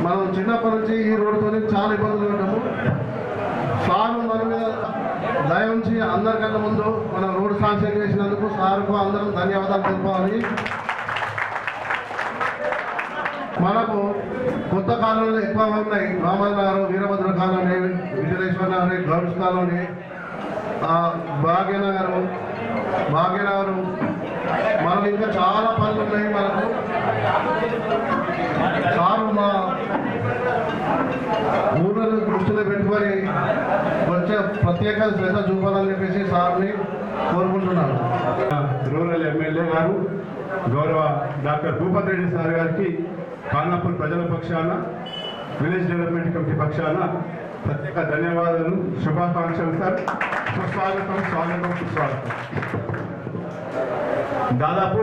మనం చిన్నప్పటి నుంచి ఈ రోడ్డుతో చాలా ఇబ్బందులు పడ్డాము. సార్ మన మీద దయ ఉంచి అందరికన్నా ముందు మనం రోడ్డు శాంక్షన్ చేసినందుకు సార్కు అందరం ధన్యవాదాలు తెలుపాలి. మనకు కొత్త కాలనీలు ఎక్కువ ఉన్నాయి. రామయ్య నగర్, వీరభద్ర కాలనీ, విజయేశ్వర నగర్, గౌడ్స్ కాలనీ, భాగ్యనగర్ మనకు ఇంకా చాలా పనులు ఉన్నాయి. మనకు సారు మా ఊళ్ళని దృష్టిలో పెట్టుకొని వచ్చే ప్రత్యేక శ్రద్ధ చూపాలని చెప్పేసి సార్ని కోరుకుంటున్నాను. రూరల్ ఎమ్మెల్యే గారు గౌరవ డాక్టర్ భూపతి రెడ్డి సార్ గారికి ఖానాపూర్ ప్రజల పక్షాన, విలేజ్ డెవలప్మెంట్ కమిటీ పక్షాన ప్రత్యేక ధన్యవాదాలు, శుభాకాంక్షలు సార్. సుస్వాగతం, సుస్వాగతం. దాదాపు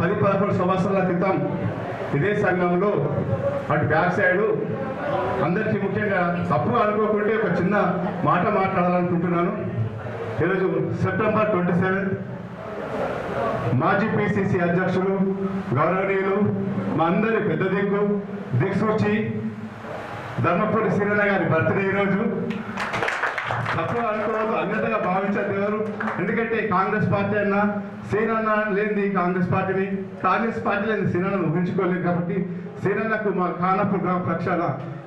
10-11 సంవత్సరాల క్రితం ఇదే సంఘంలో అటు బ్యాక్ సైడు అందరికీ ముఖ్యంగా తప్పుగా అనుకోకుంటే ఒక చిన్న మాట మాట్లాడాలనుకుంటున్నాను. ఈరోజు సెప్టెంబర్ 27 మాజీ పిసిసి అధ్యక్షులు గౌరవనీయులు మా అందరి పెద్ద దిక్సూచి ధర్మపురి శ్రీరణ గారి బర్త్డే ఈరోజు. తప్పుగా అనుకోవద్దు, అన్యతగా భావించారు ఎవరు. ఎందుకంటే కాంగ్రెస్ పార్టీ అన్నా శ్రీరణ లేనిది కాంగ్రెస్ పార్టీ లేని శ్రీరణను ఊహించుకోలేదు. కాబట్టి శ్రీరణకు మా ఖానాపూర్ గ్రామ పక్షాన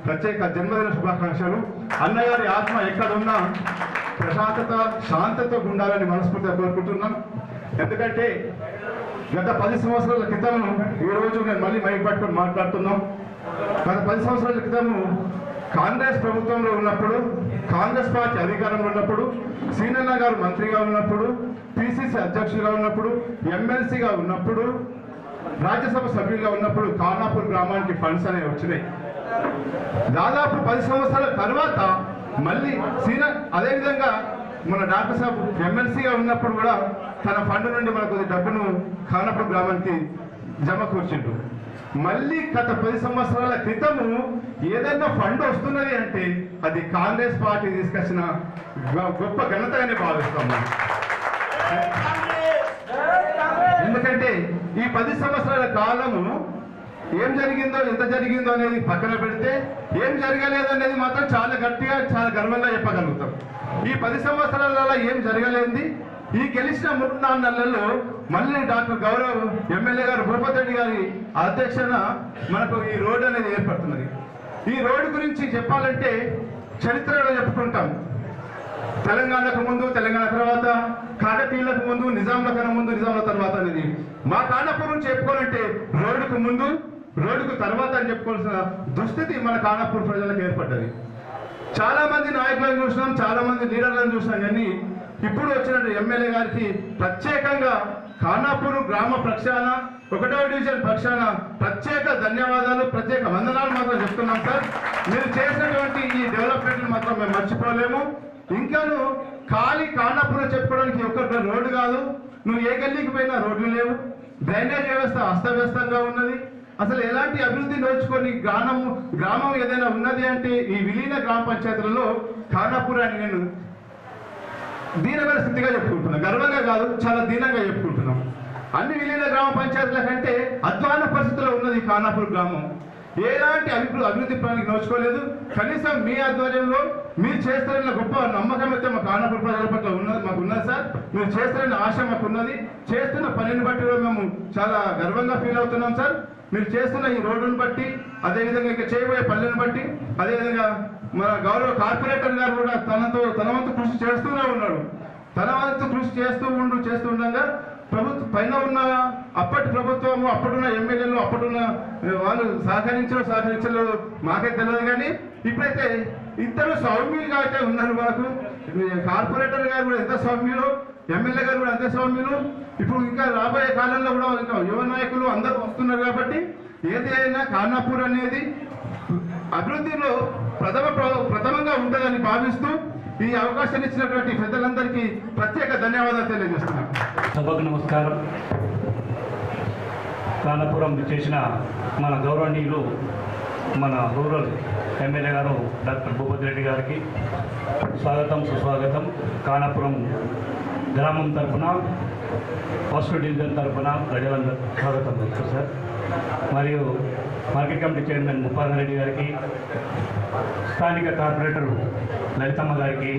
ప్రత్యేక జన్మదిన శుభాకాంక్షలు. అన్నగారి ఆత్మ ఎక్కడున్నా ప్రశాంతత, శాంతతో ఉండాలని మనస్ఫూర్తిగా కోరుకుంటున్నాం. ఎందుకంటే గత 10 సంవత్సరాల క్రితం ఈరోజు నేను మళ్ళీ మైక్ పట్టుకొని మాట్లాడుతున్నాం. గత 10 సంవత్సరాల క్రితము కాంగ్రెస్ ప్రభుత్వంలో ఉన్నప్పుడు, కాంగ్రెస్ పార్టీ అధికారంలో ఉన్నప్పుడు, సీనన్న గారు మంత్రిగా ఉన్నప్పుడు, పిసిసి అధ్యక్షులుగా ఉన్నప్పుడు, ఎమ్మెల్సీగా ఉన్నప్పుడు, రాజ్యసభ సభ్యులుగా ఉన్నప్పుడు ఖానాపూర్ గ్రామానికి ఫండ్స్ అనేవి వచ్చినాయి. దాదాపు 10 సంవత్సరాల తర్వాత మళ్ళీ అదేవిధంగా మన డాక్టర్ సాబ్ ఎమ్మెల్సీగా ఉన్నప్పుడు కూడా తన ఫండ్ నుండి మనకు డబ్బును ఖానాపూర్ గ్రామానికి జమ కూర్చుండు. మళ్ళీ గత 10 సంవత్సరాల క్రితము ఏదైనా ఫండ్ వస్తున్నది అంటే అది కాంగ్రెస్ పార్టీ తీసుకొచ్చిన గొప్ప ఘనతగానే భావిస్తాము. ఎందుకంటే ఈ 10 సంవత్సరాల కాలము ఏం జరిగిందో, ఎంత జరిగిందో అనేది పక్కన పెడితే ఏం జరగలేదు అనేది మాత్రం చాలా గట్టిగా, చాలా గర్వంగా చెప్పగలుగుతాం. ఈ 10 సంవత్సరాలలో ఏం జరగలేంది ఈ గెలిచిన 3-4 నెలల్లో మళ్ళీ డాక్టర్ గౌరవ్ ఎమ్మెల్యే గారు భూపతి రెడ్డి గారి అధ్యక్షన మనకు ఈ రోడ్డు అనేది ఏర్పడుతున్నది. ఈ రోడ్డు గురించి చెప్పాలంటే చరిత్రలో చెప్పుకుంటాం. తెలంగాణకు ముందు, తెలంగాణ తర్వాత, కాకతీయులకు ముందు, నిజాంల కన్నా ముందు, నిజాంల తర్వాత అనేది మా ఖానాపూర్ నుంచి చెప్పుకోవాలంటే రోడ్డుకు ముందు, రోడ్డుకు తర్వాత అని చెప్పుకోవాల్సిన దుస్థితి మన ఖానాపూర్ ప్రజలకు ఏర్పడ్డది. చాలా మంది నాయకులను చూసినాం, చాలా మంది లీడర్లను చూసినాం. కానీ ఇప్పుడు వచ్చిన ఎమ్మెల్యే గారికి ప్రత్యేకంగా ఖానాపూర్ గ్రామ పక్షాన, 1వ డివిజన్ పక్షాన ప్రత్యేక ధన్యవాదాలు, ప్రత్యేక వందనాలు మాత్రం చెప్తున్నాం సార్. మీరు చేసినటువంటి ఈ డెవలప్మెంట్ మాత్రం మేము మర్చిపోలేము. ఇంకాను ఖాళీ ఖానాపూర్ చెప్పుకోవడానికి ఒక్క రోడ్డు కాదు, నువ్వు ఏ గల్లీకి పోయినా రోడ్లు లేవు, డ్రైనేజ్ వ్యవస్థ అస్తవ్యస్తంగా ఉన్నది. అసలు ఎలాంటి అభివృద్ధి నోచుకొని గ్రామం ఏదైనా ఉన్నది అంటే ఈ విలీన గ్రామ పంచాయతీలలో ఖానాపూర్ అని నేను దీనమైన స్థితిగా చెప్పుకుంటున్నాం. గర్వంగా కాదు, చాలా దీనంగా చెప్పుకుంటున్నాం. అన్ని విలీన గ్రామ పంచాయతీల కంటే అధ్వాన పరిస్థితుల్లో ఉన్నది ఖానాపూర్ గ్రామం. ఎలాంటి అభివృద్ధి ప్రణాళిక నోచుకోలేదు. కనీసం మీ ఆధ్వర్యంలో మీరు చేస్తారన్న గొప్ప నమ్మకం అయితే మా ఖానాపూర్ ప్రజల పట్ల మాకు ఉన్నది సార్. మీరు చేస్తారన్న ఆశ మాకు ఉన్నది. చేస్తున్న పనిని బట్టి మేము చాలా గర్వంగా ఫీల్ అవుతున్నాం సార్. మీరు చేస్తున్న ఈ రోడ్డును బట్టి, అదేవిధంగా ఇంకా చేయబోయే పనులను బట్టి, అదేవిధంగా మన గౌరవ కార్పొరేటర్ గారు కూడా తన వంతు కృషి చేస్తూనే ఉన్నాడు. తన వంతు కృషి చేస్తూ ఉండగా పైన ఉన్న అప్పటి ప్రభుత్వము, అప్పుడున్న ఎమ్మెల్యేలు, అప్పుడున్న వాళ్ళు సహకరించలేదు మాకే తెలియదు. కానీ ఇప్పుడైతే ఇద్దరు సౌమ్యులుగా అయితే ఉన్నారు. మనకు కార్పొరేటర్ గారు కూడా ఎంత సౌమ్యులు, ఎమ్మెల్యే గారు కూడా అంతే సౌమ్యులు. ఇప్పుడు ఇంకా రాబోయే కాలంలో కూడా ఇంకా యువ నాయకులు అందరూ వస్తున్నారు. కాబట్టి ఏదైనా ఖానాపూర్ అనేది అభివృద్ధిలో ప్రథమంగా ఉంటుందని భావిస్తూ ఈ అవకాశాన్ని ఇచ్చినటువంటి పెద్దలందరికీ ప్రత్యేక ధన్యవాదాలు తెలియజేస్తున్నాను. సభకు నమస్కారం. ఖానాపురం చేసిన మన గౌరవనీయులు, మన రూరల్ ఎమ్మెల్యే గారు డాక్టర్ భూపతి రెడ్డి గారికి స్వాగతం, సుస్వాగతం. ఖానాపురం గ్రామం తరఫున, ఫస్ట్ డివిజన్ తరఫున ప్రజలందరూ స్వాగతం చెప్తారు సార్. మరియు market committee chairman Muppala Reddy గారికి, స్థానిక కార్పొరేటర్ లలితమ్మ గారికి,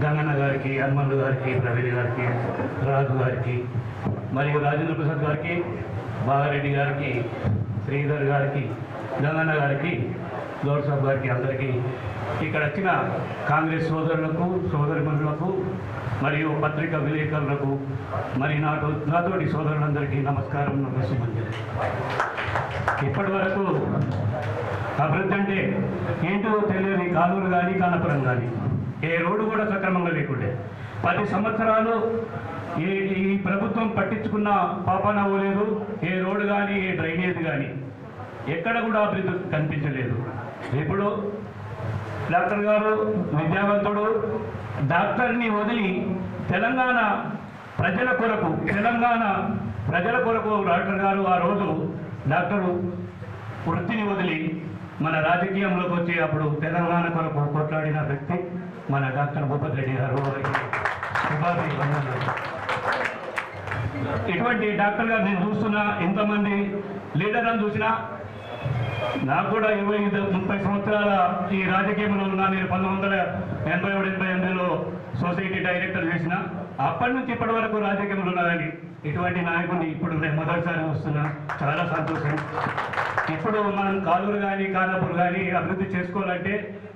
గంగన్న గారికి, హనుమంతు గారికి, ప్రవీణ్ గారికి, రాజు గారికి, మరియు రాజేంద్ర ప్రసాద్ గారికి, బాగారెడ్డి గారికి, శ్రీధర్ గారికి, గంగన్న గారికి, గౌడ్ సాబ్ గారికి, అందరికీ ఇక్కడ వచ్చిన కాంగ్రెస్ సోదరులకు, సోదరిమణులకు మరియు పత్రికా విలేకరులకు, మరి నాతోటి సోదరులందరికీ నమస్కారం, నమస్సుమంజలి. ఇప్పటి వరకు అభివృద్ధి అంటే ఏంటో తెలియని కాలూరు కానీ కానపురం కానీ ఏ రోడ్డు కూడా సక్రమంగా లేకుండే 10 సంవత్సరాలు ఈ ప్రభుత్వం పట్టించుకున్న పాపాన పోలేదు. ఏ రోడ్డు కానీ ఏ డ్రైనేజ్ కానీ ఎక్కడ కూడా అభివృద్ధి కనిపించలేదు. ఇప్పుడు డాక్టర్ గారు విద్యావంతుడు, డాక్టర్ని వదిలి తెలంగాణ ప్రజల కొరకు డాక్టర్ గారు ఆ రోజు డాక్టరు వృత్తిని వదిలి మన రాజకీయంలోకి వచ్చి అప్పుడు తెలంగాణ కొరకు కొట్లాడిన వ్యక్తి మన డాక్టర్ భూపతి రెడ్డి గారు. ఇటువంటి డాక్టర్ గారు నేను చూస్తున్నా, ఎంతమంది లీడర్లను చూసినా, నాకు కూడా 20-30 సంవత్సరాల ఈ రాజకీయంలో ఉన్నా. నేను 1987-88లో సొసైటీ డైరెక్టర్ చేసిన. అప్పటి నుంచి ఇప్పటి వరకు రాజకీయంలో ఉన్నదని ఇటువంటి నాయకుడిని ఇప్పుడు నేను మొదటిసారి వస్తున్నా. చాలా సంతోషం. ఇప్పుడు మనం కాలూరు కానీ కానాపూర్ కానీ అభివృద్ధి చేసుకోవాలంటే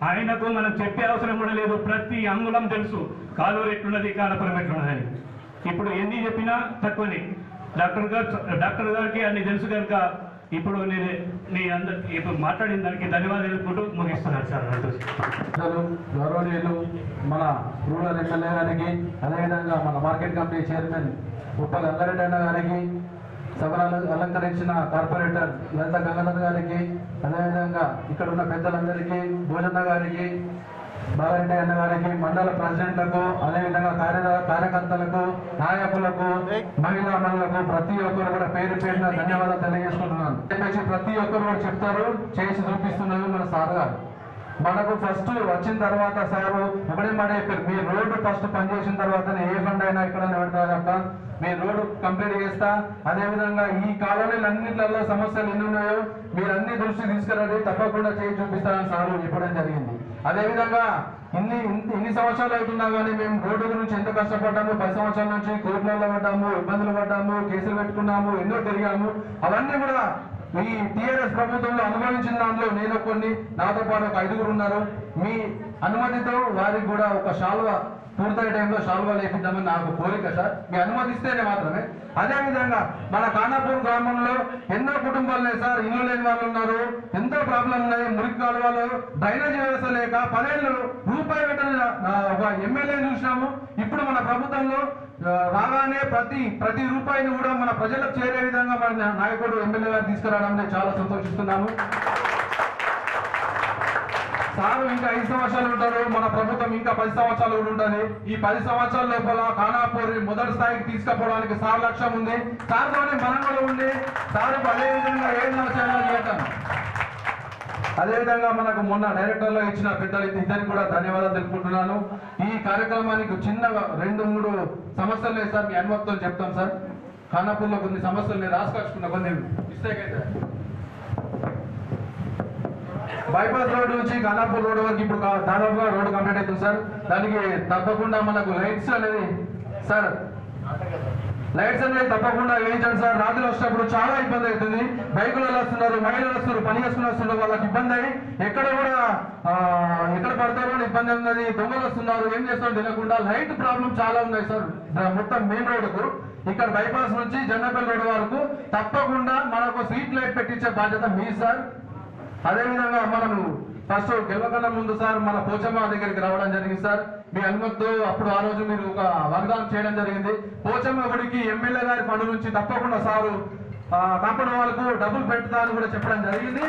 ఆయనకు మనం చెప్పే అవసరం కూడా లేదు. ప్రతి అంగుళం తెలుసు, కాలూరు ఎట్లున్నది, కానాపురం ఎట్లున్నదని. ఇప్పుడు ఎన్ని చెప్పినా తక్కువని. డాక్టర్ గారికి అన్ని తెలుసు కనుక ఇప్పుడు ఇప్పుడు మాట్లాడిన దానికి ధన్యవాదాలు తెలుపుకుంటూ ముగిస్తున్నాను సార్. గౌరవనీయులు మన రూరల్ ఎమ్మెల్యే గారికి, అదేవిధంగా మన మార్కెట్ కమిటీ చైర్మన్ ఉప్ప గంగారెడ్డి అన్న గారికి, సభను అలంకరించిన కార్పొరేటర్ లలిత గంగాధర్ గారికి, అదేవిధంగా ఇక్కడ ఉన్న పెద్దలందరికీ, భోజన్న గారికి, బాగారెడ్డి అన్న గారికి, మండల ప్రెసిడెంట్లకు, అదేవిధంగా కార్యకర్తలకు, నాయకులకు, మహిళా మనులకు ప్రతి ఒక్కరు కూడా పేరు పేరున ధన్యవాదాలు తెలియజేసుకుంటున్నాను. చెప్పేసి ప్రతి ఒక్కరు కూడా చెప్తారు, చేసి చూపిస్తున్నారు మన సార్ గారు. మనకు ఫస్ట్ వచ్చిన తర్వాత సారు ఒకటే మాట చెప్పారు, మీ రోడ్డు ఫస్ట్ పనిచేసిన తర్వాత ఏ ఫండ్ అయినా ఇక్కడ పెడతా తప్ప మీ రోడ్డు కంప్లీట్ చేస్తా. అదేవిధంగా ఈ కాలనీలన్నింటిలో సమస్యలు ఎన్ని ఉన్నాయో మీరు అన్ని దృష్టి తీసుకురండి, తప్పకుండా చేసి చూపిస్తానని సారు చెప్పడం జరిగింది. అదేవిధంగా ఇన్ని సంవత్సరాలు అవుతున్నా కానీ మేము రోడ్డు గురించి ఎంత కష్టపడ్డాము. 10 సంవత్సరాల నుంచి కోర్టులలో పడ్డాము, ఇబ్బందులు పడ్డాము, కేసులు పెట్టుకున్నాము, ఎన్నో తిరిగాము. అవన్నీ కూడా ఈ టీఆర్ఎస్ ప్రభుత్వంలో అనుభవించిన దాంట్లో నేను కొన్ని, నాతో పాటు ఒక 5గురు ఉన్నారు. మీ అనుమతితో వారికి కూడా ఒక శాల్వ పూర్తయ్యే టైంలో శాల్వా లేపిద్దామని నాకు కోరిక సార్, మీ అనుమతిస్తేనే మాత్రమే. అదేవిధంగా మన కానాపూర్ గ్రామంలో ఎన్నో కుటుంబాలు ఉన్నాయి సార్, ఇల్లు లేని వాళ్ళు ఉన్నారు, ఎంతో ప్రాబ్లం ఉన్నాయి. మురికి కాలువలు, డ్రైనేజీ వ్యవస్థ లేక 10 ఏళ్ళు రూపాయి పెట్టిన ఒక ఎమ్మెల్యేని చూసినాము. ఇప్పుడు మన ప్రభుత్వంలో రాగానే ప్రతి రూపాయిని కూడా మన ప్రజలకు చేరే విధంగా మన నాయకుడు ఎమ్మెల్యే గారు తీసుకురావడం నేను చాలా సంతోషిస్తున్నాను. సారు ఇంకా 5 సంవత్సరాలు ఉంటారు, మన ప్రభుత్వం ఇంకా 10 సంవత్సరాలు కూడా ఉంటుంది. ఈ 10 సంవత్సరాల లోపల కానాపూర్ మొదటి స్థాయికి తీసుకుపోవడానికి సార్ లక్ష్యం ఉంది. సార్తోనే మనం కూడా ఉండి సార్ అదేవిధంగా 7 సంవత్సరాలు చేస్తాను. అదేవిధంగా మనకు మొన్న డైరెక్టర్లో ఇచ్చిన పెద్దలు ఇద్దరికి కూడా ధన్యవాదాలు తెలుపుకుంటున్నాను. ఈ కార్యక్రమానికి చిన్నగా 2-3 సమస్యలు లేదు సార్, మీ అనుమతితో చెప్తాం సార్. ఖానాపూర్లో కొన్ని సమస్యలు నేను రాసుకొచ్చుకున్నా, కొన్ని మిస్టేక్ అయితే. బైపాస్ రోడ్డు నుంచి ఖానాపూర్ రోడ్డు వరకు ఇప్పుడు దాదాపుగా రోడ్డు కంప్లీట్ అవుతుంది సార్. దానికి తప్పకుండా మనకు లైట్స్ అనేది సార్, లైట్స్ అనేది తప్పకుండా వేయించండి సార్. రాత్రి వచ్చినప్పుడు చాలా ఇబ్బంది అవుతుంది. బైకులలో వస్తున్నారు, మహిళలు వస్తున్నారు, పని చేసుకుని వస్తున్నారు, వాళ్ళకి ఇబ్బంది అయ్యి ఎక్కడ పడతారో ఇబ్బంది ఉన్నది. దొంగలు వస్తున్నారు, ఏం చేస్తారో తెలియకుండా. లైట్ ప్రాబ్లం చాలా ఉన్నాయి సార్ మొత్తం మెయిన్ రోడ్డుకు. ఇక్కడ బైపాస్ నుంచి జన్నపల్లి రోడ్డు వరకు తప్పకుండా మనకు స్ట్రీట్ లైట్ పెట్టించే బాధ్యత మీ సార్. అదేవిధంగా మనము ఫస్ట్ గెలవకన్నా ముందు సార్ మన పోచమ్మ దగ్గరికి రావడం జరిగింది సార్. మీ అనుమతితో అప్పుడు ఆ రోజు మీరు ఒక వాగ్దానం చేయడం జరిగింది. పోచమ్మ గుడికి ఎమ్మెల్యే గారి ఫండ్ నుంచి తప్పకుండా సారు కాపాడే వాళ్ళకు డబ్బులు పెడతా అని కూడా చెప్పడం జరిగింది.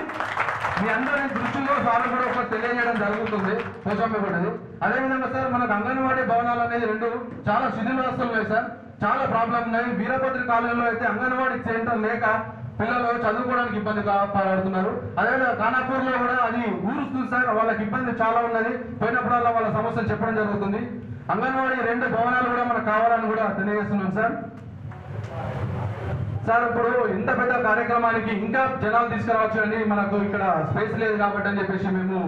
మీ అందరి దృష్టిలో సార్ కూడా ఒకటి తెలియజేయడం జరుగుతుంది పోచమ్మ గుడిది. అదేవిధంగా సార్ మనకు అంగన్వాడీ భవనాలు అనేది 2 చాలా శిథిలావస్థలు ఉన్నాయి సార్, చాలా ప్రాబ్లం ఉన్నాయి. వీరభద్రి కాలనీలో అయితే అంగన్వాడీ సెంటర్ లేక పిల్లలు చదువుకోవడానికి ఇబ్బంది పడుతున్నారు. అదేవిధంగా ఖానాపూర్ లో కూడా అది ఊరుస్తుంది సార్, వాళ్ళకి ఇబ్బంది చాలా ఉన్నది. పోయినప్పుడల్లా వాళ్ళ సమస్యలు చెప్పడం జరుగుతుంది. అంగన్వాడీ 2 భవనాలు కూడా మనకు కావాలని కూడా తెలియజేస్తున్నాం సార్. సార్ ఇప్పుడు ఇంత పెద్ద కార్యక్రమానికి ఇంకా జనాలు తీసుకురావచ్చు అని మనకు ఇక్కడ స్పేస్ లేదు కాబట్టి అని చెప్పేసి మేము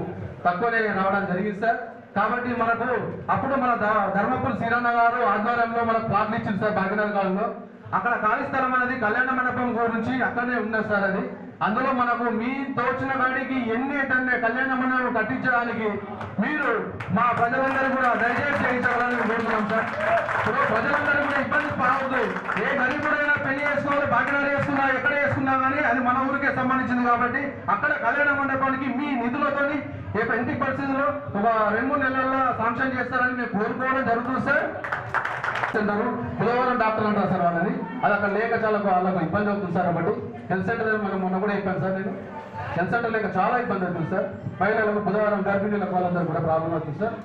తక్కువనే రావడం జరిగింది సార్. కాబట్టి మనకు అప్పుడు మన ధర్మపురి శ్రీరన్న గారు ఆధ్వర్యంలో మనకు ప్లాట్లు ఇచ్చింది సార్ భాగ్యనగర్ కాలంలో. అక్కడ ఖాళీ స్థలం అనేది కళ్యాణ మండపం గురించి అక్కడనే ఉన్నది సార్. అది అందులో మనకు మీ తోచిన వాడికి ఎన్ని కళ్యాణ మండపం కట్టించడానికి మీరు మా ప్రజలందరూ కూడా దయచేసి చేయించాలని కోరుతున్నాం సార్. ఇప్పుడు ప్రజలందరూ కూడా ఇబ్బంది పడవద్దు. ఏ గరీబుడైనా పెళ్లి చేసుకోవాలి, భాగ్యనగర్ చేసుకున్నా ఎక్కడ చేసుకున్నా కానీ అది మన ఊరికే సంబంధించింది కాబట్టి అక్కడ కళ్యాణ మండపానికి మీ నిధులతోని 20% ఒక 2-3 నెలల్లో శాంక్షన్ చేస్తారని మేము కోరుకోవడం జరుగుతుంది సార్. బుధవారం డాక్టర్ అంటారు సార్ వాళ్ళని, అది అక్కడ లేక చాలా వాళ్ళకు ఇబ్బంది అవుతుంది సార్. కాబట్టి హెల్త్ సెంటర్ మనం మొన్న కూడా చెప్పాను సార్, నేను హెల్త్ సెంటర్ లేక చాలా ఇబ్బంది అవుతుంది సార్. మహిళలకు బుధవారం గర్భిణీలకు వాళ్ళందరూ కూడా ప్రాబ్లం అవుతుంది సార్.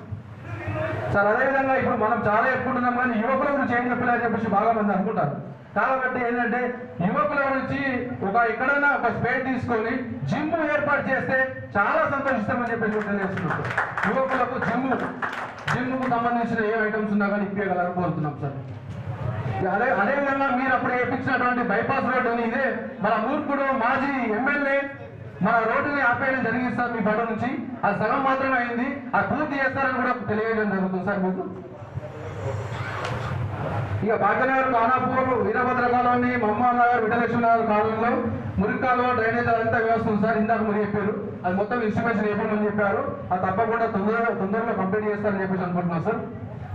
సార్ అదేవిధంగా ఇప్పుడు మనం చాలా చెప్పుకుంటున్నాం కానీ యువకుల గురించి ఏం చెప్పలేదని చెప్పేసి బాగా మంది అనుకుంటారు. కాబట్టి ఏంటంటే యువకుల గురించి ఎక్కడైనా ఒక స్పేస్ తీసుకొని జిమ్ ఏర్పాటు చేస్తే చాలా సంతోషిస్తామని చెప్పేసి తెలియజేస్తున్నారు. యువకులకు జిమ్కు సంబంధించిన ఏ ఐటమ్స్ ఉన్నా కానీ ఇప్పగలరని కోరుతున్నాం సార్. అదేవిధంగా మీరు అప్పుడు వేయించినటువంటి బైపాస్ రోడ్డుని ఇదే మన మూర్ఖుడు మాజీ ఎమ్మెల్యే మన రోడ్డుని ఆపేయడం జరిగింది సార్. మీ బడ నుంచి అది సగం మాత్రమే అయింది, అది పూర్తి చేస్తారని కూడా తెలియజేయడం జరుగుతుంది సార్ మీకు. ఇక భాగ్యనగర్, ఖానాపూర్, వీరభద్ర కాలనీ, మహమ్మద్ నగర్, విఠలక్ష్మి నగర్ కాలనీలో మురికాలు డ్రైనేజ్ అంతా వ్యవస్థ ఉంది సార్. ఇందాక మీరు చెప్పారు అది మొత్తం ఇన్స్టిమేషన్ వేయమని చెప్పారు. అది తప్పకుండా తొందరగా కంప్లీట్ చేస్తారని చెప్పేసి అనుకుంటున్నాం సార్.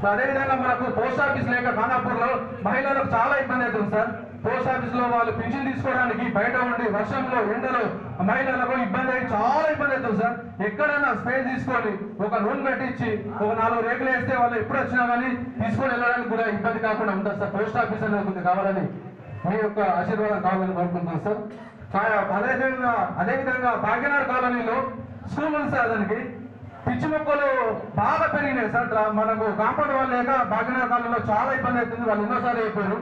అదేవిధంగా మనకు పోస్ట్ ఆఫీస్ లేక ఖానాపూర్లో మహిళలకు చాలా ఇబ్బంది అవుతుంది సార్. పోస్ట్ ఆఫీస్ లో వాళ్ళు పింఛన్ తీసుకోవడానికి బయట ఉండి వర్షంలో ఎండలో మహిళలకు ఇబ్బంది అయ్యి చాలా ఇబ్బంది అవుతుంది సార్. ఎక్కడైనా స్పేస్ తీసుకొని ఒక రూమ్ కట్టించి ఒక 4 రేకులు వేస్తే వాళ్ళు ఎప్పుడు వచ్చినా కానీ తీసుకొని వెళ్ళడానికి కూడా ఇబ్బంది కాకుండా ఉంటుంది సార్. పోస్ట్ ఆఫీస్ అనేది కావాలని మీ యొక్క ఆశీర్వాదం కావాలని కోరుకుంటున్నాం సార్. అదేవిధంగా భాగ్యనగర్ కాలనీలో స్కూల్ ఉంది సార్. దానికి పిచ్చి మొక్కలు బాగా పెరిగినాయి సార్. మనకు కాంపౌండ్ వాళ్ళు లేక భాగ్యనగర్ కాలనీలో చాలా ఇబ్బంది అవుతుంది. వాళ్ళు ఎన్నోసార్లు చెప్పారు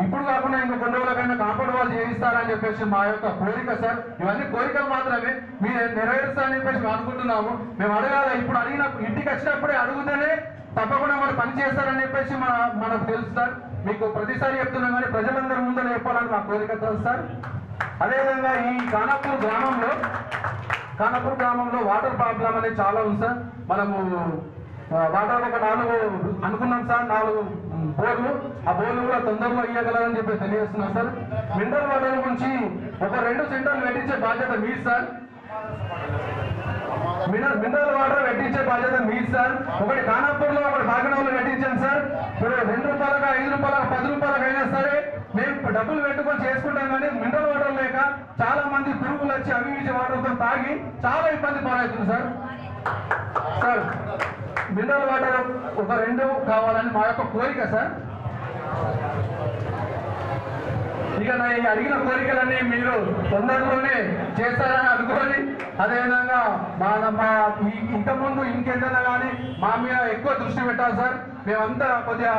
ఇప్పుడు కాకుండా ఇంకో 2 రోజులకైనా కాంపౌండ్ వాళ్ళు చేయిస్తారని చెప్పేసి మా యొక్క కోరిక సార్. ఇవన్నీ కోరికలు మాత్రమే, మీరు నెరవేరుస్తారని చెప్పేసి మేము అనుకుంటున్నాము. మేము అడగాలి, ఇప్పుడు ఇంటికి వచ్చినప్పుడే అడుగుతేనే తప్పకుండా మరి పని చేస్తారని చెప్పేసి మనకు తెలుసు సార్. మీకు ప్రతిసారి చెప్తున్నాం కానీ ప్రజలందరి ముందు చెప్పాలని మా కోరిక సార్. అదేవిధంగా ఈ ఖానాపూర్ గ్రామంలో వాటర్ ప్రాబ్లం అనేది చాలా ఉంది సార్. మనము వాటర్ ఒక 4 అనుకున్నాం సార్, 4 బోర్లు. ఆ బోర్లు కూడా తొందరలో ఇవ్వగలరని చెప్పి తెలియజేస్తున్నాం సార్. మినరల్ వాటర్ గురించి ఒక 2 సెంటర్లు పెట్టించే బాధ్యత మీది సార్. మినరల్ వాటర్ పెట్టించే బాధ్యత మీది సార్. ఒకటి ఖానాపూర్లో, ఒకటి భాగ్యనగర్లో పెట్టించాను సార్. ఇప్పుడు 2 రూపాయలకు, 5 రూపాయలకు, 10 రూపాయలకు అయినా సరే మేము డబ్బులు పెట్టుకొని చేసుకుంటాం కానీ మినరల్ వాటర్ లేక చాలా మంది పురుగులు వచ్చి అవి వాటర్తో తాగి చాలా ఇబ్బంది పాలవుతుంది సార్. మినరల్ వాటర్ ఒక 2 కావాలని మా యొక్క కోరిక సార్. ఇక నేను అడిగిన కోరికలన్నీ మీరు తొందరలోనే చేస్తారని అనుకోని, అదేవిధంగా ఇంతకుముందు ఇంకెంతైనా కానీ మా మీద ఎక్కువ దృష్టి పెట్టాలి సార్. మేమంతా కొద్దిగా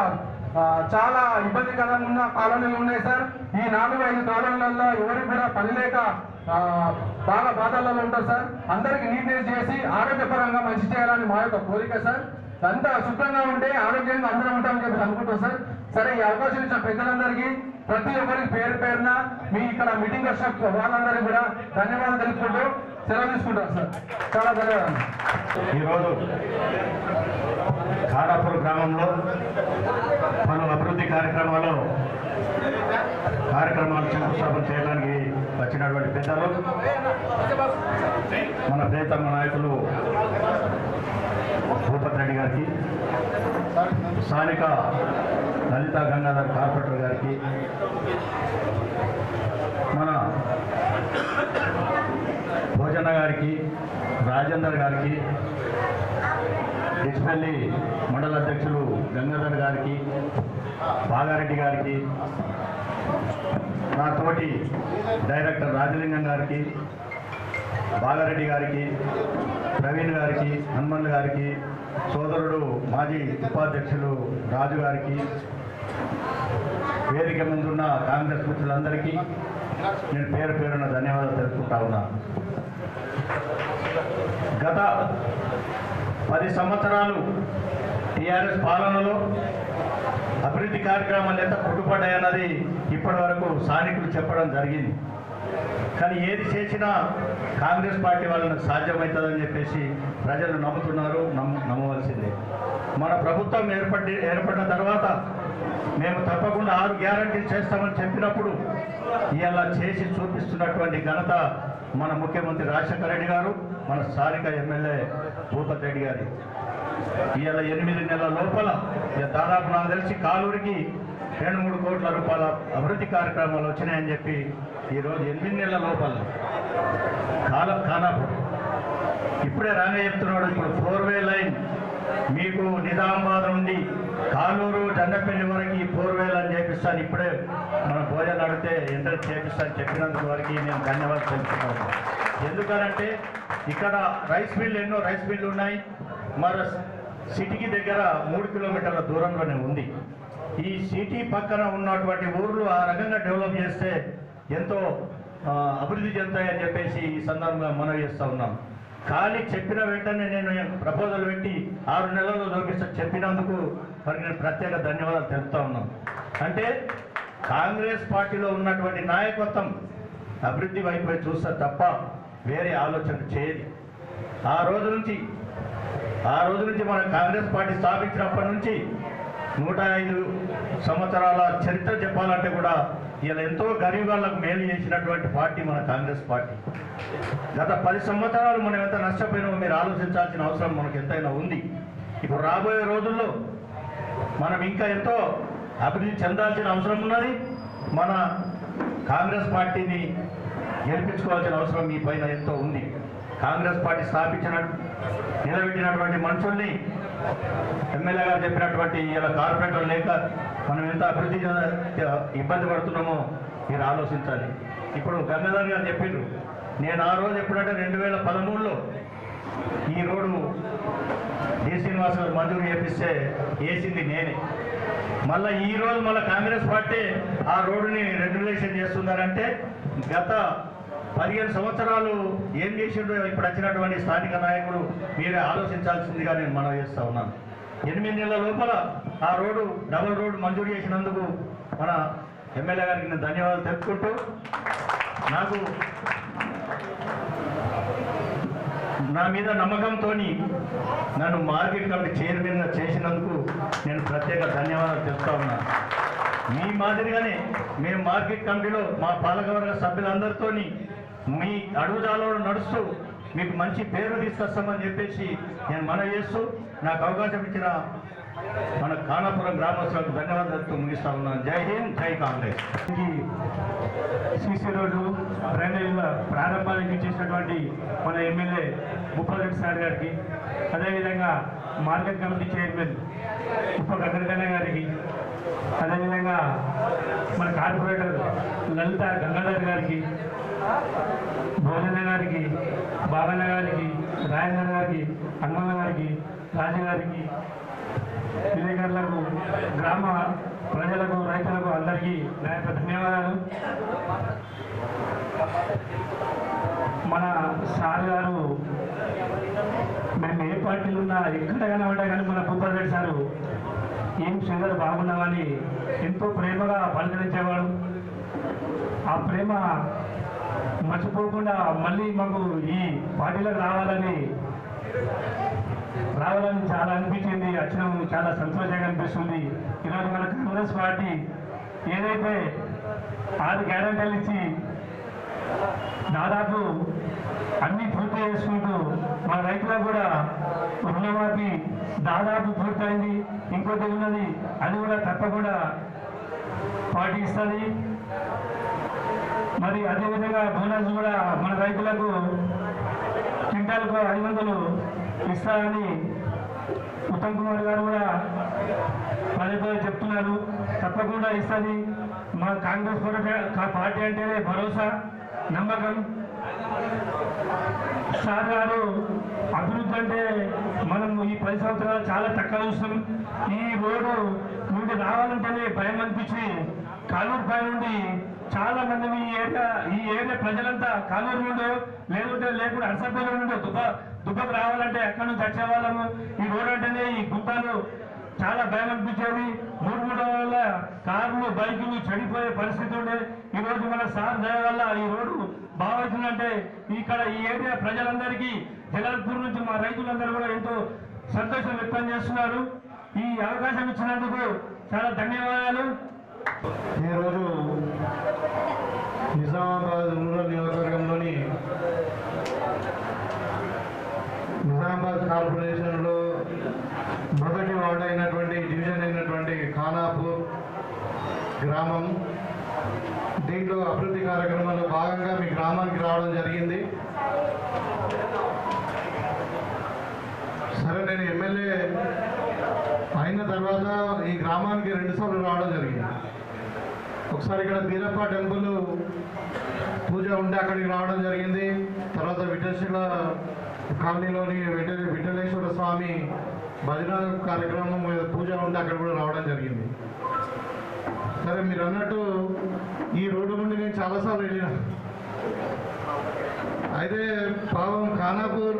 చాలా ఇబ్బందికరంగా ఉన్న కాలనీలు ఉన్నాయి సార్. ఈ 4-5 కాలనీలలో ఎవరికి కూడా పని లేక బాగా బాధల్లో ఉంటారు సార్. అందరికి నీట్నెస్ చేసి ఆరోగ్యపరంగా మంచి చేయాలని మా యొక్క కోరిక సార్. అంతా శుభ్రంగా ఉంటే ఆరోగ్యంగా అందరం ఉంటామని చెప్పి అనుకుంటాం సార్. సరే, ఈ అవకాశం ఇచ్చిన పెద్దలందరికీ ప్రతి ఒక్కరికి పేరున మీ ఇక్కడ మీటింగ్ వచ్చిన వాళ్ళందరికీ కూడా ధన్యవాదాలు తెలుపుకుంటూ సెలవు తీసుకుంటాం సార్. చాలా ధన్యవాదాలు. ఈరోజు ఖానాపూర్ గ్రామంలో పలు అభివృద్ధి కార్యక్రమాలు శంకుస్థాపన చేయడానికి వచ్చినటువంటి పెద్దలు, మన ప్రియతమ నాయకులు భూపతి రెడ్డి గారికి, స్థానిక లలిత గంగాధర్ కార్పొరేటర్ గారికి, మన భోజన గారికి, రాజేందర్ గారికి, డిస్పల్లి మండల అధ్యక్షులు గంగాధర్ గారికి, బాగారెడ్డి గారికి, నా తోటి డైరెక్టర్ రాజలింగం గారికి, బాగారెడ్డి గారికి, ప్రవీణ్ గారికి, హనుమన్ గారికి, సోదరుడు మాజీ ఉపాధ్యక్షులు రాజు గారికి, వేదిక ముందున్న కాంగ్రెస్ మిత్రులందరికీ నేను పేరున ధన్యవాదాలు తెలుపుకుంటా ఉన్నా. గత 10 సంవత్సరాలు టీఆర్ఎస్ పాలనలో అభివృద్ధి కార్యక్రమాలు ఎంత పుట్టుపడ్డాయన్నది ఇప్పటి వరకు స్థానికులు చెప్పడం జరిగింది. కానీ ఏది చేసినా కాంగ్రెస్ పార్టీ వాళ్ళకు సాధ్యమవుతుందని చెప్పేసి ప్రజలు నమ్ముతున్నారు, నమ్మవలసిందే. మన ప్రభుత్వం ఏర్పడిన తర్వాత మేము తప్పకుండా 6 గ్యారంటీలు చేస్తామని చెప్పినప్పుడు ఇలా చేసి చూపిస్తున్నటువంటి ఘనత మన ముఖ్యమంత్రి రాజశేఖర రెడ్డి గారు, మన స్థానిక ఎమ్మెల్యే భూపతి రెడ్డి గారి. ఇవాళ 8 నెలల లోపల దాదాపు నాకు తెలిసి కాలూరికి 2-3 కోట్ల రూపాయల అభివృద్ధి కార్యక్రమాలు వచ్చినాయని చెప్పి ఈరోజు 8 నెలల లోపల ఖానాపూర్ ఇప్పుడే రాగా చెప్తున్నాడు. ఇప్పుడు 4-వే లైన్ మీకు నిజామాబాద్ నుండి కాలూరు జెండపల్లి వరకు 4-వే లైన్ చేపిస్తాను. ఇప్పుడే మన భోజనం అడిగితే ఎంట్రెన్స్ చేపిస్తాను చెప్పినందుకు వరకు నేను ధన్యవాదాలు తెలుపుతున్నాను. ఎందుకనంటే ఇక్కడ ఎన్నో రైస్ మిల్లు ఉన్నాయి. మన సిటీకి దగ్గర 3 కిలోమీటర్ల దూరంలోనే ఉంది. ఈ సిటీ పక్కన ఉన్నటువంటి ఊర్లు ఆ రకంగా డెవలప్ చేస్తే ఎంతో అభివృద్ధి చెందుతాయని చెప్పేసి ఈ సందర్భంగా మనవి చేస్తూ ఉన్నాం. కానీ చెప్పిన వెంటనే నేను ప్రపోజల్ పెట్టి 6 నెలల్లో చూపిస్తా చెప్పినందుకు మరి నేను ప్రత్యేక ధన్యవాదాలు తెలుపుతా ఉన్నాను. అంటే కాంగ్రెస్ పార్టీలో ఉన్నటువంటి నాయకత్వం అభివృద్ధి వైపు చూస్తారు తప్ప వేరే ఆలోచన చేయదు. ఆ రోజు నుంచి మన కాంగ్రెస్ పార్టీ స్థాపించినప్పటి నుంచి 105 సంవత్సరాల చరిత్ర చెప్పాలంటే కూడా ఇలా ఎంతో గరీబ్ వాళ్ళకు మేలు చేసినటువంటి పార్టీ మన కాంగ్రెస్ పార్టీ. గత 10 సంవత్సరాలు మనం ఎంత నష్టపోయినామో మీరు ఆలోచించాల్సిన అవసరం మనకు ఎంతైనా ఉంది. ఇప్పుడు రాబోయే రోజుల్లో మనం ఇంకా ఎంతో అభివృద్ధి చెందాల్సిన అవసరం ఉన్నది. మన కాంగ్రెస్ పార్టీని గెలిపించుకోవాల్సిన అవసరం మీ పైన ఎంతో ఉంది. కాంగ్రెస్ పార్టీ నిలబెట్టినటువంటి మనుషుల్ని ఎమ్మెల్యే గారు చెప్పినటువంటి ఇలా కార్పొరేటర్ లేక మనం ఎంత అభివృద్ధి ఇబ్బంది పడుతున్నామో మీరు ఆలోచించాలి. ఇప్పుడు గంగాధర్ గారు చెప్పిండ్రు, నేను ఆ రోజు ఎప్పుడంటే 2013లో ఈ రోడ్డు డి శ్రీనివాస్ గారు మంజూరు చేపిస్తే వేసింది నేనే. మళ్ళీ ఈరోజు కాంగ్రెస్ పార్టీ ఆ రోడ్డుని రెగ్యులేషన్ చేస్తున్నారంటే గత 15 సంవత్సరాలు ఏం చేసిండో ఇప్పుడు వచ్చినటువంటి స్థానిక నాయకులు మీరే ఆలోచించాల్సిందిగా నేను మనవి చేస్తూ ఉన్నాను. 8 నెలల లోపల ఆ రోడ్డు డబుల్ రోడ్డు మంజూరు చేసినందుకు మన ఎమ్మెల్యే గారికి నేను ధన్యవాదాలు తెలుపుకుంటూ నా మీద నమ్మకంతో నన్ను మార్కెట్ కమిటీ చైర్మన్గా చేసినందుకు నేను ప్రత్యేక ధన్యవాదాలు తెలుపుతా ఉన్నాను. మీ మాదిరిగానే మేము మార్కెట్ కమిటీలో మా పాలకవర్గ సభ్యులందరితో మీ అడుగుజాలలో నడుస్తూ మీకు మంచి పేరు తీసుకొస్తామని చెప్పేసి నేను మనవి చేస్తూ నాకు అవకాశం ఇచ్చిన మన ఖానాపురం గ్రామస్తులకు ధన్యవాదాలతో ముగిస్తా ఉన్నాను. జై హింద్, జై కాంగ్రెస్. సీసీ రోడ్డు డ్రైనేజీల ప్రారంభానికి చేసినటువంటి మన ఎమ్మెల్యే భూపతి సార్ గారికి, అదేవిధంగా మార్కెట్ కమిటీ చైర్మన్ గంగాధర్ గారికి, అదేవిధంగా మన కార్పొరేటర్ లలిత గంగాధర్ గారికి, భోజన గారికి, బాబన్న గారికి, రాజేంద్ర గారికి, హనుమన్న గారికి, రాజు గారికి, విలేకరులకు, గ్రామ ప్రజలకు, రైతులకు అందరికీ నా యొక్క ధన్యవాదాలు. మన సార్ గారు మేము ఏ పార్టీలు ఉన్నా ఎక్కడ కనబడ్డా కానీ మన భూపతి రెడ్డి సారు ఏం శ్రీధర్ బాగున్నామని ఎంతో ప్రేమగా పలకరించేవాడు. ఆ ప్రేమ మర్చిపోకుండా మళ్ళీ మాకు ఈ పార్టీలకు రావాలని చాలా అనిపించింది. వచ్చినాము, చాలా సంతోషంగా అనిపిస్తుంది. ఈరోజు మన కాంగ్రెస్ పార్టీ ఏదైతే 6 గ్యారెంటీలు ఇచ్చి దాదాపు అన్ని పూర్తి చేసుకుంటూ మన రైతులకు కూడా రుణమాఫీ దాదాపు పూర్తయింది, ఇంకోటి ఉన్నది, అది కూడా తప్పకుండా పార్టీ ఇస్తుంది. మరి అదేవిధంగా బోనస్ కూడా మన రైతులకు క్వింటాలకు 500 ఇస్తారని ఉత్తమ్ కుమార్ గారు కూడా పదే చెప్తున్నారు. తప్పకుండా ఇస్తుంది. మా కాంగ్రెస్ పార్టీ అంటేనే భరోసా, నమ్మకం. సార్ గారు అభివృద్ధి అంటే మనం ఈ 10 సంవత్సరాలు చాలా తక్కువ చూస్తాం. ఈ రోడ్డు నుండి రావాలంటేనే భయం అనిపించి కాలూరు పై నుండి చాలా మంది ఈ ఏరియా ప్రజలంతా కాలూరు నుండి లేకుండా అరసపల్లి నుండి దుబ్బకు రావాలంటే ఎక్కడి నుంచి వచ్చేవాళ్ళము. ఈ రోడ్ అంటేనే ఈ గుంటలు చాలా భయం అనిపించేది. 3 వల్ల కార్లు బైకులు చెడిపోయే పరిస్థితి ఉండే. ఈరోజు మన సార్ దయ వల్ల ఈ రోడ్డు బాగవుతుందంటే ఇక్కడ ఈ ఏరియా ప్రజలందరికీ జలాల్పూర్ నుంచి మా రైతులందరూ కూడా ఎంతో సంతోషం వ్యక్తం చేస్తున్నారు. ఈ అవకాశం ఇచ్చినందుకు చాలా ధన్యవాదాలు. ఈరోజు నిజామాబాద్ రూరల్ నియోజకవర్గంలోని నిజామాబాద్ కార్పొరేషన్లో మొదటి వార్డు అయినటువంటి డివిజన్ అయినటువంటి ఖానాపూర్ గ్రామం, దీంట్లో అభివృద్ధి కార్యక్రమాల్లో భాగంగా మీ గ్రామానికి రావడం జరిగింది. సరే, నేను ఎమ్మెల్యే అయిన తర్వాత ఈ గ్రామానికి 2 సార్లు రావడం జరిగింది. ఒకసారి ఇక్కడ బీరప్ప టెంపుల్ పూజ ఉంటే అక్కడికి రావడం జరిగింది. తర్వాత విఠల కాలనీలోని విఠలేశ్వర స్వామి భజన కార్యక్రమం పూజ ఉంటే అక్కడ కూడా రావడం జరిగింది. సరే, మీరు అన్నట్టు ఈ రోడ్డు నుండి నేను చాలాసార్లు వెళ్ళిన. అయితే పాపం ఖానాపూర్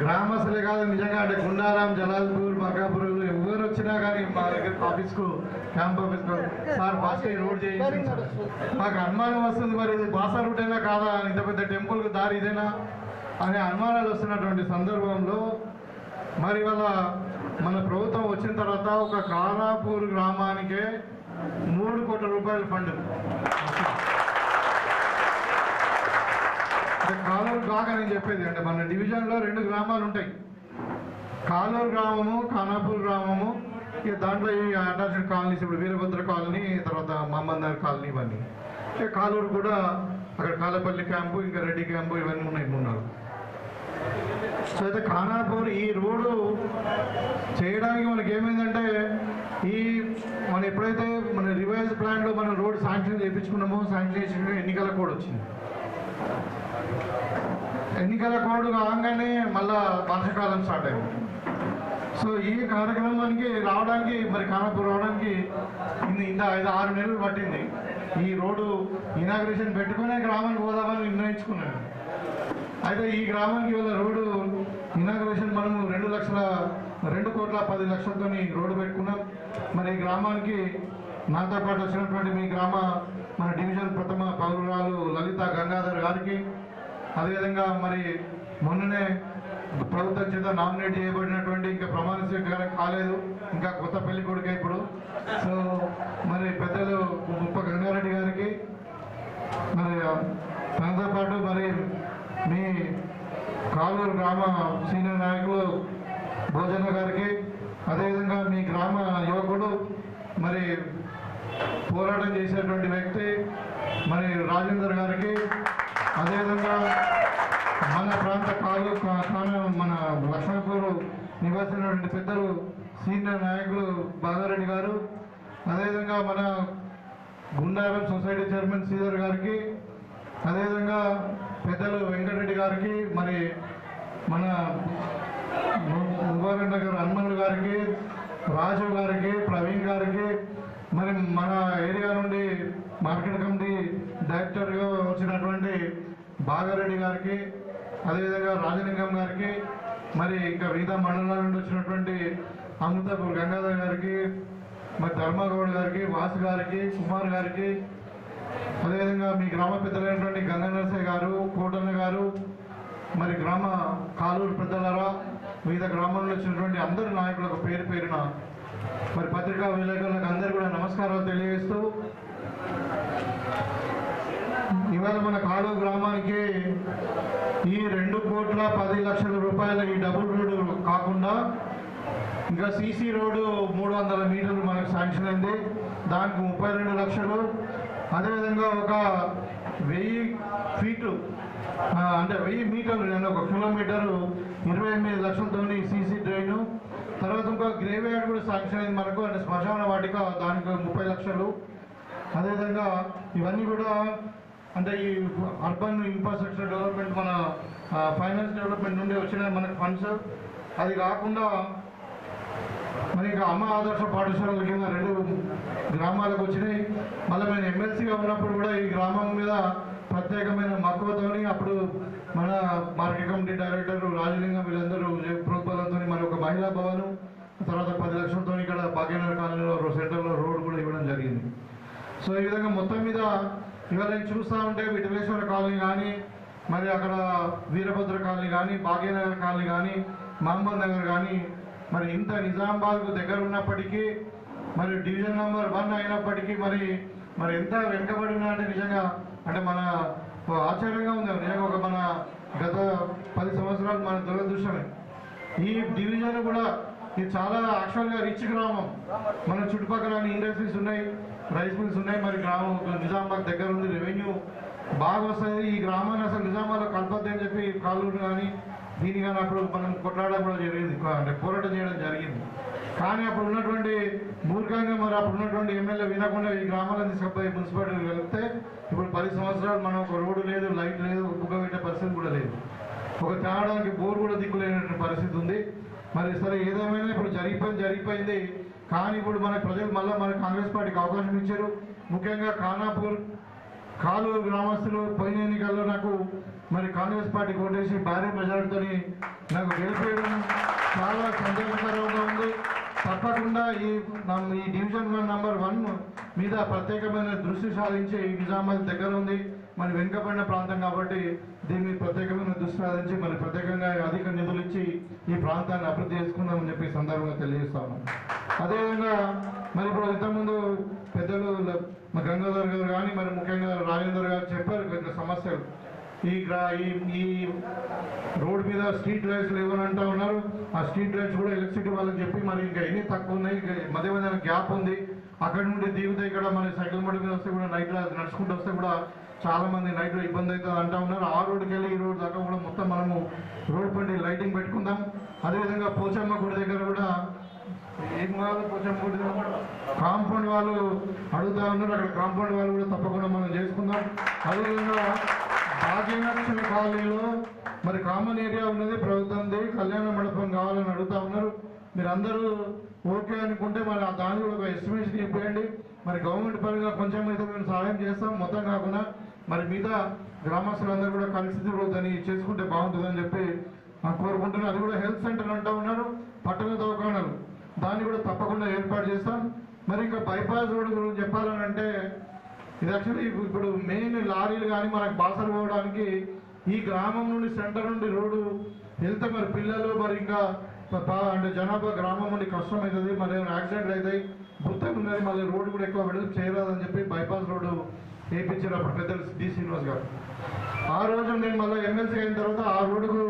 గ్రామస్తులే కాదు, నిజంగా అంటే గుండారాం, జలాల్పూర్, మకాపూర్ ఎవరు వచ్చినా కానీ మా దగ్గర ఆఫీస్కు, క్యాంప్ ఆఫీస్కు సార్ ఫాస్ట్ ఈ రోడ్ చేయించింది సార్. మాకు అనుమానం వస్తుంది, మరి ఇది బాసా రూట్ అయినా కాదా, ఇంత పెద్ద టెంపుల్కి దారి ఇదేనా అనే అనుమానాలు వస్తున్నటువంటి సందర్భంలో మరి వాళ్ళ మన ప్రభుత్వం వచ్చిన తర్వాత ఒక ఖానాపూర్ గ్రామానికే 3 కోట్ల రూపాయల ఫండ్. కాలూరు కాక నేను చెప్పేది అంటే మన డివిజన్లో 2 గ్రామాలు ఉంటాయి, కాలూరు గ్రామము, ఖానాపూర్ గ్రామము. ఇక దాంట్లో ఈ అటాచ్డ్ కాలనీస్, ఇప్పుడు వీరభద్ర కాలనీ, తర్వాత మహమ్మద్నగర్ కాలనీ, ఇవన్నీ. ఇక కాలూరు కూడా అక్కడ కాలపల్లి క్యాంపు, ఇంకా రెడ్డి క్యాంపు, ఇవన్నీ ఉన్నాయి 3. సో అయితే ఖానాపూర్ ఈ రోడ్డు చేయడానికి మనకి ఏమైందంటే మనం ఎప్పుడైతే మన రివైజ్ ప్లాన్లో మనం రోడ్ శాంక్షన్ చేయించుకున్నామో, శాంక్షన్ చేసిన ఎన్నికల కోడ్ వచ్చింది. ఎన్నికల కోడ్ కాగానే మళ్ళా వర్షాకాలం స్టార్ట్ అయింది. సో ఈ కార్యక్రమానికి రావడానికి, మరి ఖానాపూర్ రావడానికి ఇంత 5-6 నెలలు పట్టింది. ఈ రోడ్డు ఇనాగ్రేషన్ పెట్టుకునే గ్రామానికి పోదామని నిర్ణయించుకున్నాను. అయితే ఈ గ్రామానికి వాళ్ళ రోడ్డు ఇనాగ్రేషన్ మనము 2 కోట్ల 10 లక్షలతో రోడ్డు పెట్టుకున్నాం. మరి ఈ గ్రామానికి నాతో పాటు వచ్చినటువంటి మీ మన డివిజన్ ప్రథమ పౌరురాలు లలిత గంగాధర్ గారికి, అదేవిధంగా మరి మొన్ననే ప్రభుత్వం చేత నామినేట్ చేయబడినటువంటి, ఇంకా ప్రమాణ స్వీకారం కాలేదు, ఇంకా కొత్త పెళ్లి కొడుకే ఇప్పుడు. సో మరి పెద్దలు ముప్ప గంగారెడ్డి గారికి, మరి తనతో పాటు మరి మీ కాలూరు గ్రామ సీనియర్ నాయకులు భోజన గారికి, అదేవిధంగా మీ గ్రామ యువకుడు, మరి పోరాటం చేసేటువంటి వ్యక్తి మరి రాజేందర్ గారికి, అదేవిధంగా మన ప్రాంత మన లక్ష్మణపూర్ నివాసినటువంటి పెద్దలు సీనియర్ నాయకులు బాగారెడ్డి గారు, అదేవిధంగా మన గుండారం సొసైటీ చైర్మన్ శ్రీధర్ గారికి, అదేవిధంగా పెద్దలు వెంకటరెడ్డి గారికి, మరి మన ముబారక్ నగర్ హనుమల్ గారికి, రాజు గారికి, ప్రవీణ్ గారికి, మరి మన ఏరియా నుండి మార్కెట్ కమిటీ డైరెక్టర్గా వచ్చినటువంటి బాగారెడ్డి గారికి, అదేవిధంగా రాజలింగం గారికి, మరి ఇంకా వివిధ మండలాల నుండి వచ్చినటువంటి అమృతపూర్ గంగాధర్ గారికి, మరి ధర్మగౌడ్ గారికి, వాసు గారికి, కుమార్ గారికి, అదేవిధంగా మీ గ్రామ పెద్దలైనటువంటి గంగా నరసయ్య గారు, కోటన్న గారు, మరి గ్రామ కాలూరు పెద్దలారా, వివిధ గ్రామాల్లో వచ్చినటువంటి అందరి నాయకులకు పేరు పేరున మరి పత్రికా విలేకరులకు అందరూ కూడా నమస్కారాలు తెలియజేస్తూ, ఇవాళ మన కాలూరు గ్రామానికి ఈ 2 కోట్ల 10 లక్షల రూపాయల ఈ డబుల్ రోడ్డు కాకుండా ఇంకా సీసీ రోడ్డు 300 మీటర్లు మనకు శాంక్షన్ అయింది, దానికి 32 లక్షలు. అదేవిధంగా ఒక 1000 ఫీట్లు అంటే 1000 మీటర్లు, 1 కిలోమీటరు 28 లక్షలతో సీసీ డ్రైను. తర్వాత ఇంకో గ్రేవ్ యార్డ్ కూడా శాంక్షన్ అయింది మనకు, అంటే శ్మశాన వాటిక, దానికి 30 లక్షలు. అదేవిధంగా ఇవన్నీ కూడా అంటే ఈ అర్బన్ ఇన్ఫ్రాస్ట్రక్చర్ డెవలప్మెంట్, మన ఫైనాన్స్ డెవలప్మెంట్ నుండి వచ్చిన మనకు ఫండ్స్. అది కాకుండా మరి ఇంకా అమ్మ ఆదర్శ పాఠశాలల కింద 2 గ్రామాలకు వచ్చినాయి. మళ్ళీ నేను ఎమ్మెల్సీగా ఉన్నప్పుడు కూడా ఈ గ్రామం మీద ప్రత్యేకమైన మక్కువతోని అప్పుడు మన మార్కెట్ కమిటీ డైరెక్టర్ రాజలింగం వీళ్ళందరూ ప్రోత్సాహంతో మరి ఒక మహిళా భవనం, తర్వాత 10 లక్షలతో ఇక్కడ భాగ్యనగర్ కాలనీలో సెంటర్లో రోడ్ కూడా ఇవ్వడం జరిగింది. సో ఈ విధంగా మొత్తం మీద ఇవాళ చూస్తూ ఉంటే విఠలేశ్వర కాలనీ కానీ, మరి అక్కడ వీరభద్ర కాలనీ కానీ, భాగ్యనగర్ కాలనీ కానీ, మహమ్మద్ నగర్ కానీ, మరి ఇంత నిజామాబాద్కు దగ్గర ఉన్నప్పటికీ, మరి డివిజన్ నెంబర్ 1 అయినప్పటికీ మరి ఎంత వెనుకబడి ఉన్నా అంటే నిజంగా అంటే మన ఆశ్చర్యంగా ఉంది. నిజంగా ఒక మన గత 10 సంవత్సరాలు మన దురదృష్టమే. ఈ డివిజన్ కూడా ఇది చాలా యాక్చువల్గా రిచ్ గ్రామం. మన చుట్టుపక్కల ఇండస్ట్రీస్ ఉన్నాయి, రైస్ మిల్స్ ఉన్నాయి. మరి గ్రామం నిజామాబాద్ దగ్గర ఉంది, రెవెన్యూ బాగా వస్తుంది. ఈ గ్రామాన్ని అసలు నిజామాబాద్లో కలపద్దు అని చెప్పి కాలూరు కానీ దీని కానీ అప్పుడు మనం కొట్లాడడం కూడా జరిగింది, అంటే పోరాటం చేయడం జరిగింది. కానీ అప్పుడు ఉన్నటువంటి మూర్ఖంగా మరి అప్పుడు ఉన్నటువంటి ఎమ్మెల్యే వినకుండా ఈ గ్రామాలను తీసుకుపోయి మున్సిపాలిటీ వెళ్తే ఇప్పుడు 10 సంవత్సరాలు మనం ఒక రోడ్డు లేదు, లైట్ లేదు, బుగ్గ పెట్టే పరిస్థితి కూడా లేదు. ఒక తాగడానికి బోర్ కూడా దిక్కులేనటువంటి పరిస్థితి ఉంది. మరి సరే ఏదేమైనా ఇప్పుడు జరిగిపోయింది. కానీ ఇప్పుడు మన ప్రజలు మళ్ళీ మన కాంగ్రెస్ పార్టీకి అవకాశం ఇచ్చారు. ముఖ్యంగా ఖానాపూర్ కాలూరు గ్రామస్తులు పోయిన ఎన్నికల్లో నాకు మరి కాంగ్రెస్ పార్టీకి ఓటేసి భారీ మెజారిటీతో నాకు గెలిపేయడం చాలా సంతోషకరంగా ఉంది. తప్పకుండా ఈ డివిజన్ నెంబర్ 1 మీద ప్రత్యేకమైన దృష్టి సాధించి నిజామాబాద్ దగ్గర ఉంది, మరి వెనుకబడిన ప్రాంతం కాబట్టి దీని మీద ప్రత్యేకమైన దృష్టి సాధించి మరి ప్రత్యేకంగా అధిక నిధులు ఇచ్చి ఈ ప్రాంతాన్ని అభివృద్ధి చేసుకుందామని చెప్పి సందర్భంగా తెలియజేస్తాను. అదేవిధంగా మరి ఇప్పుడు ఇంతకుముందు పెద్దలు గంగాధర్ గారు కానీ మరి ముఖ్యంగా రాజేందర్ గారు చెప్పారు కొన్ని సమస్యలు. ఈ రోడ్ మీద స్ట్రీట్ లైట్స్ లేవని అంటూ ఉన్నారు. ఆ స్ట్రీట్ లైట్స్ కూడా ఎలక్ట్రిసిటీ వాళ్ళకి చెప్పి మరి ఇంకా ఎన్ని తక్కువ ఉన్నాయి, మధ్య మధ్య గ్యాప్ ఉంది. అక్కడ నుండి దిగుతాయి ఇక్కడ మన సైకిల్ మడి మీద వస్తే కూడా నైట్లో నడుచుకుంటూ వస్తే కూడా చాలా మంది నైట్లో ఇబ్బంది అవుతుంది అంటూ ఉన్నారు. ఆ రోడ్డుకి వెళ్ళి ఈ రోడ్ దాకా కూడా మొత్తం మనము రోడ్ పండి లైటింగ్ పెట్టుకుందాం. అదేవిధంగా పోచమ్మ గుడి దగ్గర కూడా ఏం కాదు, పోచమ్మ గుడి కాంపౌండ్ వాళ్ళు అడుగుతా ఉన్నారు, అక్కడ కాంపౌండ్ వాళ్ళు కూడా తప్పకుండా మనం చేసుకుందాం. అదేవిధంగా భాగ్యలక్ష్మి కాలనీలో మరి కామన్ ఏరియా ఉన్నది ప్రభుత్వంది, కళ్యాణ మండపం కావాలని అడుగుతా ఉన్నారు. మీరు అందరూ ఓకే అనుకుంటే మరి దాన్ని కూడా ఒక ఎస్టిమేషన్ ఇవ్వండి. మరి గవర్నమెంట్ పరంగా కొంచెం అయితే మేము సహాయం చేస్తాం, మొత్తం కాకుండా మరి మిగతా గ్రామస్తులందరూ కూడా కలిసి దాన్ని చేసుకుంటే బాగుంటుందని చెప్పి కోరుకుంటున్నాను. అది కూడా హెల్త్ సెంటర్ అంటూ ఉన్నారు, పట్టణ దవాఖానాలు దాన్ని కూడా తప్పకుండా ఏర్పాటు చేస్తాం. మరి ఇంకా బైపాస్ రోడ్డు గురించి చెప్పాలని అంటే ఇది యాక్చువల్లీ ఇప్పుడు మెయిన్ లారీలు కానీ మనకు బాసలు పోవడానికి ఈ గ్రామం నుండి సెంటర్ నుండి రోడ్డు వెళ్తే మరి పిల్లలు మరి ఇంకా అంటే జనాభా గ్రామం నుండి కష్టం అవుతుంది, మరి యాక్సిడెంట్లు అవుతాయి, గుర్తం ఉన్నది, మళ్ళీ రోడ్డు కూడా ఎక్కువ వెడల్పు చేయరాదని చెప్పి బైపాస్ రోడ్డు వేయించారు అప్పుడు పెద్దలు డి శ్రీనివాస్ గారు. ఆ రోజు నేను మళ్ళీ ఎమ్మెల్సీ అయిన తర్వాత ఆ రోడ్డుకు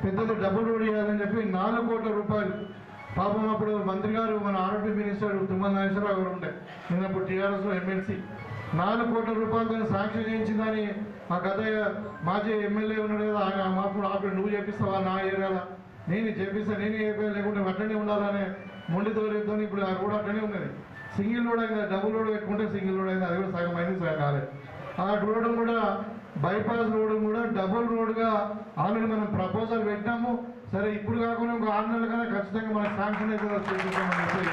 పెద్దలు డబుల్ రోడ్ చేయాలని చెప్పి 4 కోట్ల రూపాయలు పాపం అప్పుడు మంత్రి గారు మన ఆరోగ్య మినిస్టర్ తుమ్మల నాగేశ్వరరావు గారు ఉండే, నేను అప్పుడు టీఆర్ఎస్లో ఎమ్మెల్సీ 4 కోట్ల రూపాయలతో శాంక్షన్ చేయించిందని ఆ గత మాజీ ఎమ్మెల్యే ఉన్నాడు కదా, మాకు ఆపి నువ్వు చేపిస్తావా నా ఏరియాలో, నేను చేపిస్తాను, నేనే ఏరియాలో లేకుంటే అట్లనే ఉండాలనే మొండితో లేదో ఇప్పుడు ఆ రోడ్ అట్లనే ఉన్నది. సింగిల్ రోడ్ అయింది, డబుల్ రోడ్ పెట్టుకుంటే సింగిల్ రోడ్ అయింది, అది కూడా సగం అయింది, సగం కాలేదు. ఆ రోడ్డు కూడా బైపాస్ రోడ్డు కూడా డబుల్ రోడ్గా ఆల్రెడీ మనం ప్రపోజల్ పెట్టాము. సరే ఇప్పుడు కాకుండా ఇంకో 6 నెలల కన్నా ఖచ్చితంగా మనకు శాంక్షన్ అయితే చేపిస్తామని చెప్పి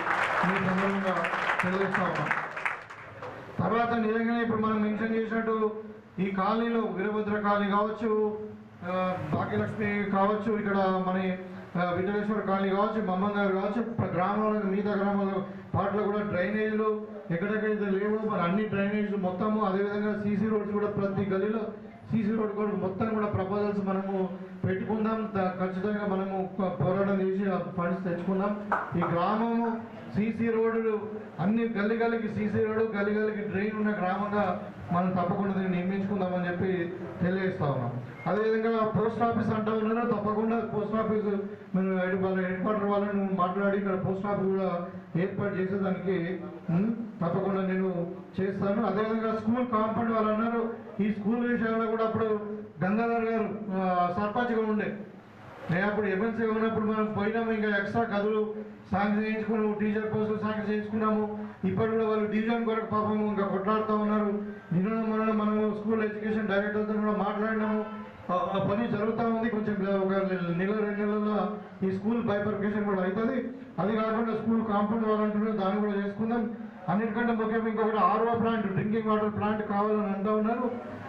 మీ సందర్భంగా తెలియజేస్తా ఉన్నాం. తర్వాత నిజంగానే ఇప్పుడు మనం మెన్షన్ చేసినట్టు ఈ కాలనీలో వీరభద్ర కాలనీ కావచ్చు, భాగ్యలక్ష్మి కావచ్చు, ఇక్కడ మన విఠలేశ్వర కాలనీ కావచ్చు, మహమ్మద్ నగర్ కావచ్చు, గ్రామాల మిగతా గ్రామాల పాటలో కూడా డ్రైనేజీలు ఎక్కడెక్కడైతే లేవో మరి అన్ని డ్రైనేజీలు మొత్తము, అదేవిధంగా సీసీ రోడ్స్ కూడా ప్రతి గలీలో సీసీ రోడ్ కూడా మొత్తం కూడా ప్రపోజల్స్ మనము పెట్టుకుందాం. ఖచ్చితంగా మనము పోరాటం చేసి ఫండ్స్ తెచ్చుకుందాం. ఈ గ్రామము సీసీ రోడ్డు అన్ని గల్లికి సీసీ రోడ్డు గల్లికి డ్రైన్ ఉన్న గ్రామంగా మనం తప్పకుండా దీన్ని నిర్మించుకుందామని చెప్పి తెలియజేస్తా ఉన్నాం. అదేవిధంగా పోస్ట్ ఆఫీస్ అంటూ ఉన్నారు, తప్పకుండా పోస్ట్ ఆఫీస్ మేము హెడ్ క్వార్టర్ వాళ్ళని మాట్లాడి ఇక్కడ పోస్ట్ ఆఫీస్ కూడా ఏర్పాటు చేసేదానికి తప్పకుండా నేను చేస్తాను. అదేవిధంగా స్కూల్ కాంపౌండ్ వాళ్ళు అన్నారు, ఈ స్కూల్ విషయంలో కూడా అప్పుడు గంగాధర్ గారు సర్పంచ్గా ఉండే, నేను అప్పుడు ఎమ్మెల్సీగా ఉన్నప్పుడు మనం పోయినాము, ఇంకా ఎక్స్ట్రా గదులు శాంక్షన్ చేయించుకున్నాము, టీచర్ పోస్టులు శాంక్షన్ చేయించుకున్నాము. ఇప్పుడు కూడా వాళ్ళు డివిజన్ కొరకు పాపం ఇంకా కొట్లాడుతూ ఉన్నారు. నిన్న మనము స్కూల్ ఎడ్యుకేషన్ డైరెక్టర్తో కూడా మాట్లాడినాము, ఆ పని జరుగుతూ ఉంది. కొంచెం ఒక 1-2 నెలల్లో ఈ స్కూల్ బైఫర్కేషన్ కూడా అవుతుంది. అది కాకుండా స్కూల్ కాంపౌండ్ వాళ్ళంటున్నారు, దాన్ని కూడా చేసుకుందాం. అన్నిటికంటే ముఖ్యంగా ఇంకొకటి RO plant, drinking water plant కావాలని అంటూ ఉన్నారు.